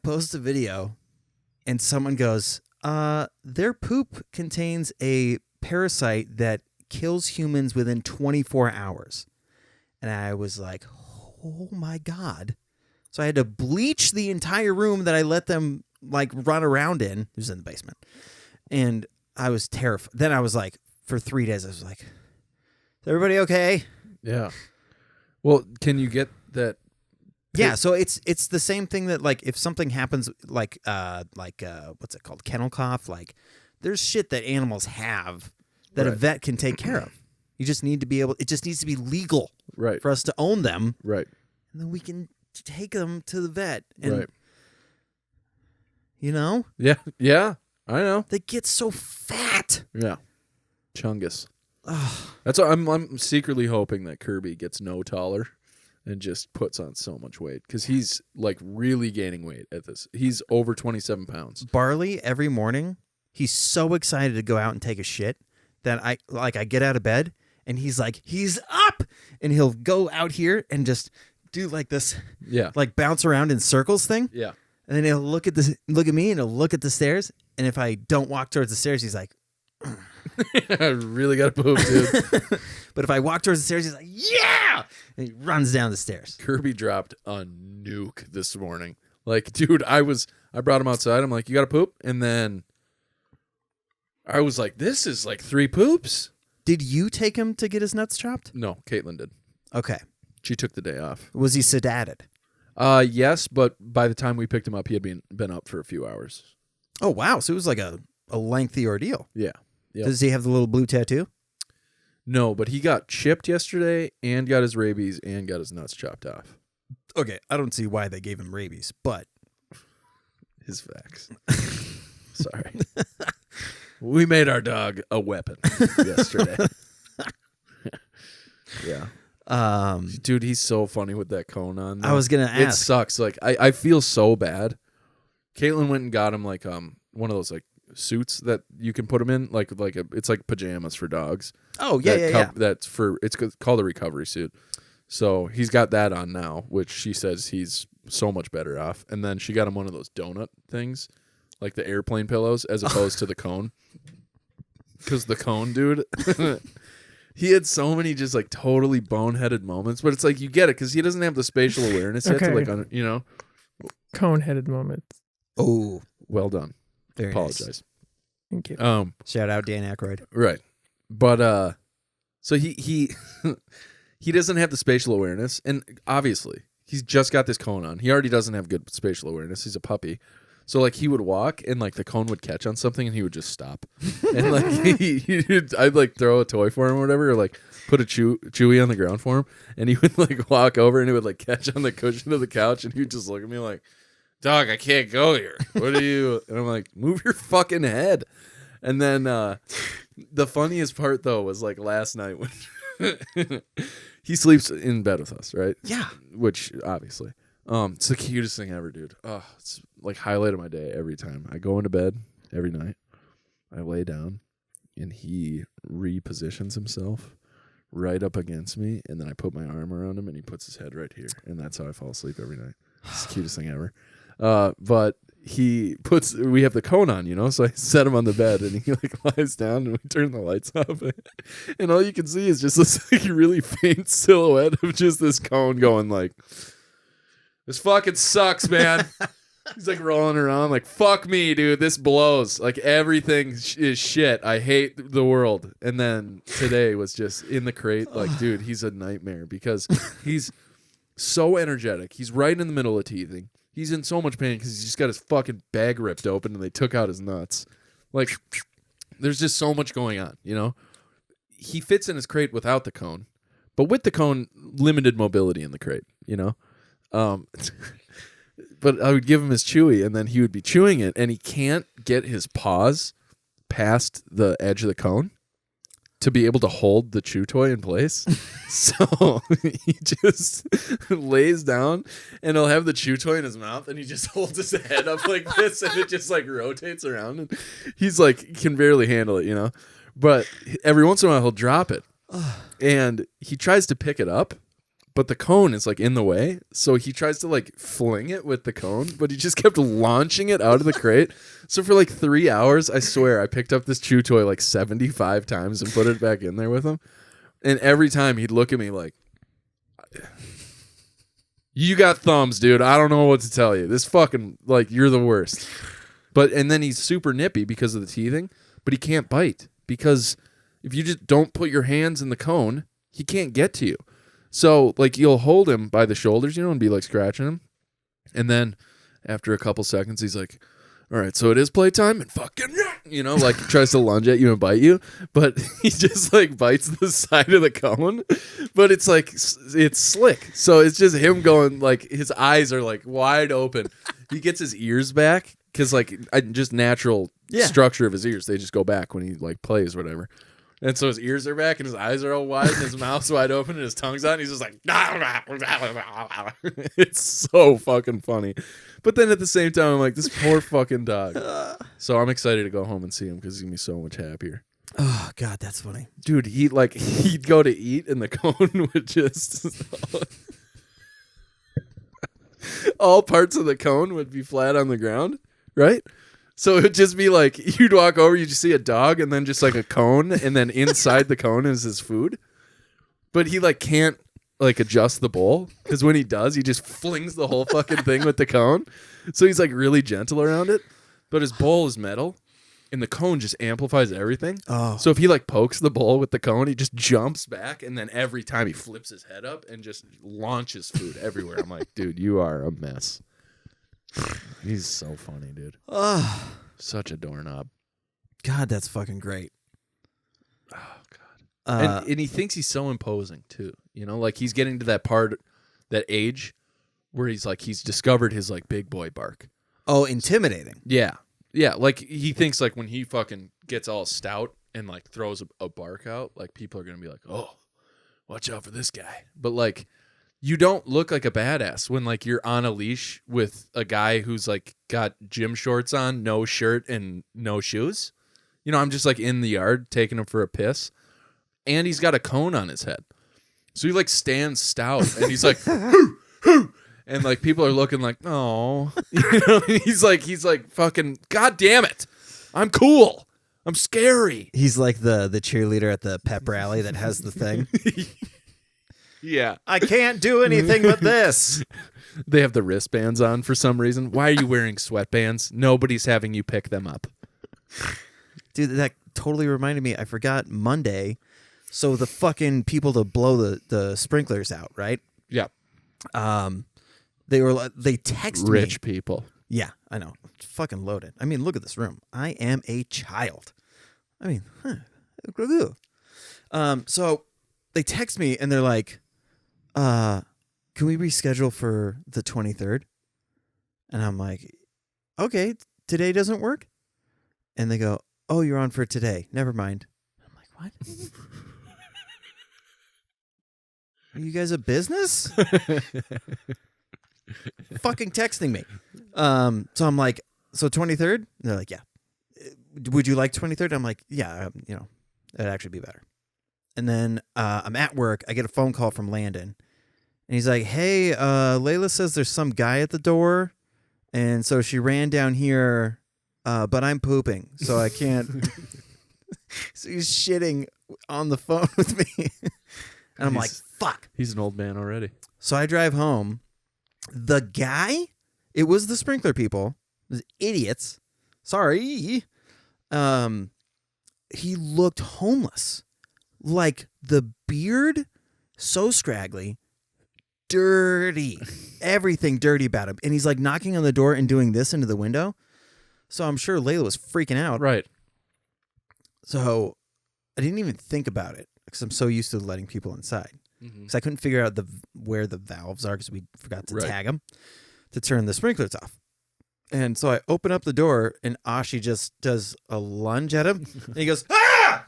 post a video, and someone goes, their poop contains a parasite that kills humans within 24 hours. And I was like, oh my God. So I had to bleach the entire room that I let them like run around in. It was in the basement. And I was terrified. Then I was like, for 3 days, I was like, is everybody okay? Yeah. Well, can you get that? Yeah, so it's the same thing that like if something happens like what's it called? Kennel cough. Like there's shit that animals have that a Right. vet can take care of. You just need to be able. It just needs to be legal, Right. for us to own them, Right. and then we can take them to the vet. And, Right. You know? Yeah. Yeah. I know. They get so fat. Yeah. Chungus. That's what I'm secretly hoping that Kirby gets no taller and just puts on so much weight because he's like really gaining weight at this. He's over 27 pounds. Barley every morning, he's so excited to go out and take a shit that I get out of bed and he's like, he's up, and he'll go out here and just do like this, like bounce around in circles thing. Yeah. And then he'll look at me and he'll look at the stairs, and if I don't walk towards the stairs, he's like, I really got to poop, dude. But if I walk towards the stairs, he's like, yeah! And he runs down the stairs. Kirby dropped a nuke this morning. Like, dude, I brought him outside. I'm like, you got to poop? And then I was like, this is like 3 poops. Did you take him to get his nuts chopped? No, Caitlin did. Okay. She took the day off. Was he sedated? Yes, but by the time we picked him up, he had been up for a few hours. Oh, wow. So it was like a lengthy ordeal. Yeah. Yep. Does he have the little blue tattoo? No, but he got chipped yesterday and got his rabies and got his nuts chopped off. Okay, I don't see why they gave him rabies, but his facts. Sorry. We made our dog a weapon yesterday. Yeah. Dude, he's so funny with that cone on. Though. I was gonna It ask. sucks. Like I feel so bad. Caitlin went and got him like one of those like suits that you can put him in, it's like pajamas for dogs. Oh yeah, yeah. That's it's called a recovery suit. So he's got that on now, which she says he's so much better off. And then she got him one of those donut things, like the airplane pillows, as opposed to the cone. Because the cone, dude, he had so many just like totally boneheaded moments. But it's like you get it because he doesn't have the spatial awareness yet to like Cone-headed moments. Oh, well done. Very Apologize. nice. Thank you. Shout out Dan Aykroyd. Right. But so he he doesn't have the spatial awareness, and obviously he's just got this cone on. He already doesn't have good spatial awareness. He's a puppy. So like he would walk and like the cone would catch on something and he would just stop. And like I'd like throw a toy for him or whatever, or like put a chewy on the ground for him, and he would like walk over and it would like catch on the cushion of the couch, and he would just look at me like, dog, I can't go here. What are you? And I'm like, move your fucking head. And then the funniest part though was like last night when he sleeps in bed with us, right? Yeah. Which obviously, it's the cutest thing ever, dude. Oh, it's like highlight of my day every time. I go into bed every night. I lay down, and he repositions himself right up against me, and then I put my arm around him, and he puts his head right here, and that's how I fall asleep every night. It's the cutest thing ever. But we have the cone on, so I set him on the bed, and he like lies down, and we turn the lights off, and all you can see is just this like really faint silhouette of just this cone going like, this fucking sucks, man. He's like rolling around like, fuck me, dude. This blows. Like everything is shit. I hate the world. And then today was just in the crate. Like, dude, he's a nightmare because he's so energetic. He's right in the middle of teething. He's in so much pain because he's just got his fucking bag ripped open and they took out his nuts. Like, there's just so much going on, He fits in his crate without the cone, but with the cone, limited mobility in the crate, But I would give him his chewy, and then he would be chewing it, and he can't get his paws past the edge of the cone to be able to hold the chew toy in place. So he just lays down, and he'll have the chew toy in his mouth, and he just holds his head up like this, and it just like rotates around, and he's like can barely handle it, But every once in a while he'll drop it, and he tries to pick it up. But the cone is like in the way, so he tries to like fling it with the cone, but he just kept launching it out of the crate. So for like 3 hours, I swear, I picked up this chew toy like 75 times and put it back in there with him. And every time he'd look at me like, you got thumbs, dude. I don't know what to tell you. This fucking, like, you're the worst. And then he's super nippy because of the teething, but he can't bite because if you just don't put your hands in the cone, he can't get to you. So, like, you'll hold him by the shoulders, and be, like, scratching him. And then after a couple seconds, he's like, all right, so it is playtime, and fucking, like he tries to lunge at you and bite you, but he just like bites the side of the cone, but it's like, it's slick. So it's just him going, like, his eyes are like wide open. He gets his ears back because like just natural structure of his ears. They just go back when he like plays or whatever. And so his ears are back and his eyes are all wide and his mouth's wide open and his tongue's out and he's just like, it's so fucking funny. But then at the same time, I'm like, this poor fucking dog. So I'm excited to go home and see him because he's going to be so much happier. Oh, God, that's funny. Dude, he'd go to eat and the cone would just... all parts of the cone would be flat on the ground, right? So it would just be like, you'd walk over, you'd just see a dog and then just like a cone, and then inside the cone is his food. But he like can't like adjust the bowl, because when he does, he just flings the whole fucking thing with the cone. So he's like really gentle around it. But his bowl is metal, and the cone just amplifies everything. Oh. So if he like pokes the bowl with the cone, he just jumps back, and then every time he flips his head up and just launches food everywhere. I'm like, dude, you are a mess. He's so funny, dude. Such a doorknob. God, that's fucking great. Oh, God. And he thinks he's so imposing, too. Like he's getting to that age where he's like, he's discovered his like big boy bark. Oh, intimidating. Yeah. Yeah, like he thinks like when he fucking gets all stout and like throws a bark out, like people are going to be like, oh, watch out for this guy. But like, you don't look like a badass when like you're on a leash with a guy who's like got gym shorts on, no shirt and no shoes. I'm just like in the yard taking him for a piss, and he's got a cone on his head. So he like stands stout and he's like, hoo, hoo. And like people are looking like, oh, he's like fucking, God damn it. I'm cool. I'm scary. He's like the cheerleader at the pep rally that has the thing. Yeah. I can't do anything but this. They have the wristbands on for some reason. Why are you wearing sweatbands? Nobody's having you pick them up. Dude, that totally reminded me. I forgot Monday. So the fucking people to blow the sprinklers out, right? Yeah. They texted me. Rich people. Yeah, I know. It's fucking loaded. I mean, look at this room. I am a child. I mean, so they text me and they're like, can we reschedule for the 23rd? And I'm like, okay, today doesn't work? And they go, oh, you're on for today. Never mind. I'm like, what? Are you guys a business? Fucking texting me. So I'm like, so 23rd? And they're like, yeah. Would you like 23rd? I'm like, yeah, it'd actually be better. And then I'm at work. I get a phone call from Landon. And he's like, hey, Layla says there's some guy at the door. And so she ran down here, but I'm pooping, so I can't. So he's shitting on the phone with me. And I'm like, fuck. He's an old man already. So I drive home. The guy, it was the sprinkler people, those idiots. Sorry. He looked homeless. Like the beard, so scraggly, dirty. Everything dirty about him. And he's like knocking on the door and doing this into the window. So I'm sure Layla was freaking out. Right. So I didn't even think about it because I'm so used to letting people inside. Because I couldn't figure out where the valves are because we forgot to tag them to turn the sprinklers off. And so I open up the door and Ashi just does a lunge at him. And he goes, ah!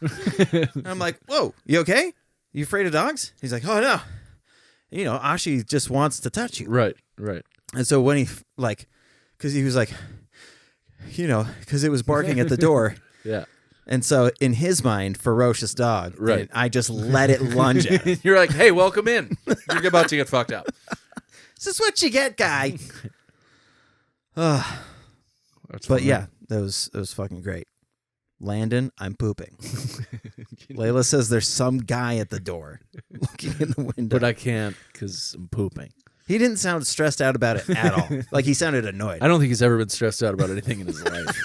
And I'm like, whoa, you okay? You afraid of dogs? He's like, oh, no. Ashi just wants to touch you. Right, right. And so when he, because he was like, because it was barking at the door. Yeah. And so in his mind, ferocious dog. Right. And I just let it lunge at him. You're like, hey, welcome in. You're about to get fucked up. This is what you get, guy. But funny. yeah, that was fucking great. Landon, I'm pooping. Layla says there's some guy at the door looking in the window. But I can't because I'm pooping. He didn't sound stressed out about it at all. Like he sounded annoyed. I don't think he's ever been stressed out about anything in his life.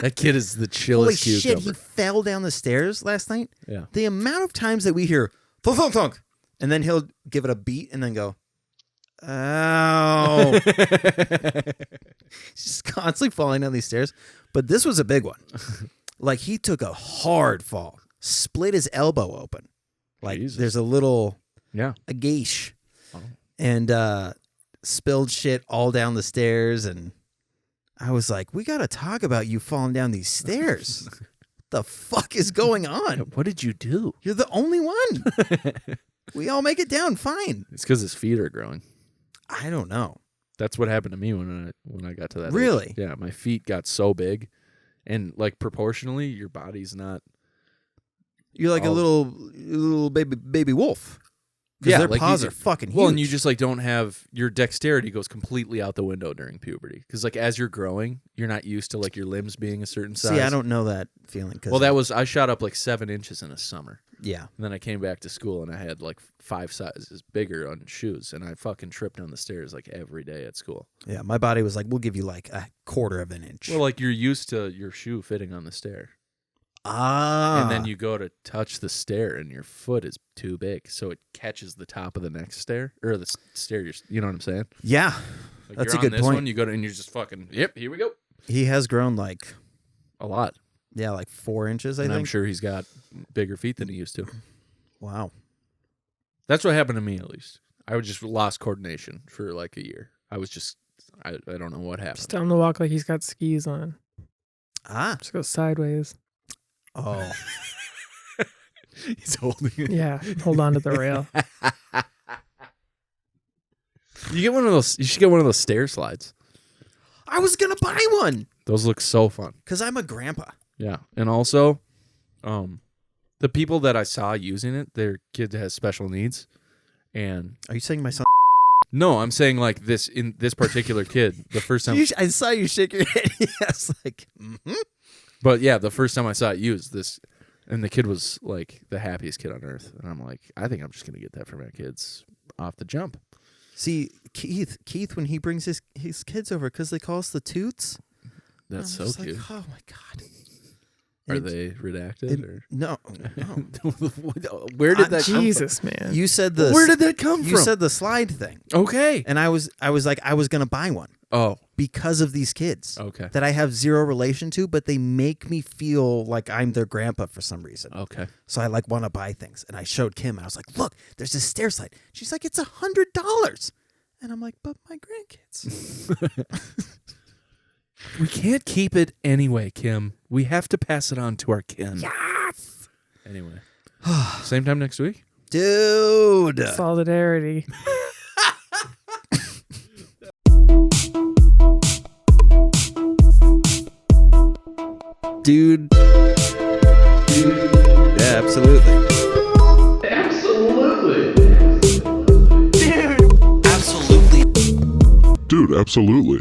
That kid is the chillest Holy shit, cucumber. he fell down the stairs last night. Yeah. The amount of times that we hear thunk, thunk, thunk, and then he'll give it a beat and then go, ow. He's just constantly falling down these stairs. But this was a big one. Like, he took a hard fall, split his elbow open. Like, Jesus. there's a little, Yeah. a gauche. Oh. And spilled shit all down the stairs. And I was like, we got to talk about you falling down these stairs. What the fuck is going on? What did you do? You're the only one. We all make it down fine. It's because his feet are growing. I don't know. That's what happened to me when I got to that age. Really? Yeah, my feet got so big, and like proportionally, your body's not. You're like a little baby wolf. Because their like paws you- are fucking huge. Well, and you just like don't have your dexterity goes completely out the window during puberty. Because like as you're growing, you're not used to like your limbs being a certain size. See, I don't know that feeling. Well, I shot up like 7 inches in a summer. Yeah. And then I came back to school and I had like 5 sizes bigger on shoes, and I fucking tripped down the stairs like every day at school. Yeah, my body was like, we'll give you like a quarter of an inch. Well, like you're used to your shoe fitting on the stair. Ah. And then you go to touch the stair and your foot is too big, so it catches the top of the next stair or the stair. You know what I'm saying? Yeah, Like that's a you're on good this point. One, you go to and you're just fucking. Yep, here we go. He has grown like a lot. Yeah, like 4 inches. I And think. I'm sure he's got bigger feet than he used to. Wow. That's what happened to me, at least. I just lost coordination for like a year. I was just, I don't know what happened. Just tell him to walk like he's got skis on. Ah. Just go sideways. Oh. He's holding it. Yeah, hold on to the rail. You get one of those. You should get one of those stair slides. I was gonna buy one Those look so fun. because I'm a grandpa. Yeah, and also, the people that I saw using it, their kid has special needs, and Are you saying my son? no, I'm saying like this in this particular kid. The first time, I saw you shake your head. Yes, like. Mm-hmm. but yeah, the first time I saw it used this, and the kid was like the happiest kid on earth, and I'm like, I think I'm just gonna get that for my kids off the jump. See, Keith, when he brings his kids over, because they call us the Toots. That's I'm so just cute. Like, oh my god. Are It- they redacted? Or? No. Where did that Jesus, come from? man. You said the. Where did that come You from? said the slide thing. Okay. And I was like, I was gonna buy one. Oh. Because of these kids. Okay. That I have zero relation to, but they make me feel like I'm their grandpa for some reason. Okay. So I like want to buy things. And I showed Kim and I was like, look, there's this stair slide. She's like, it's $100. And I'm like, but my grandkids. We can't keep it anyway, Kim. We have to pass it on to our kin. Yes. Anyway. Same time next week? Dude. Solidarity. Dude. Yeah, absolutely. Dude, absolutely.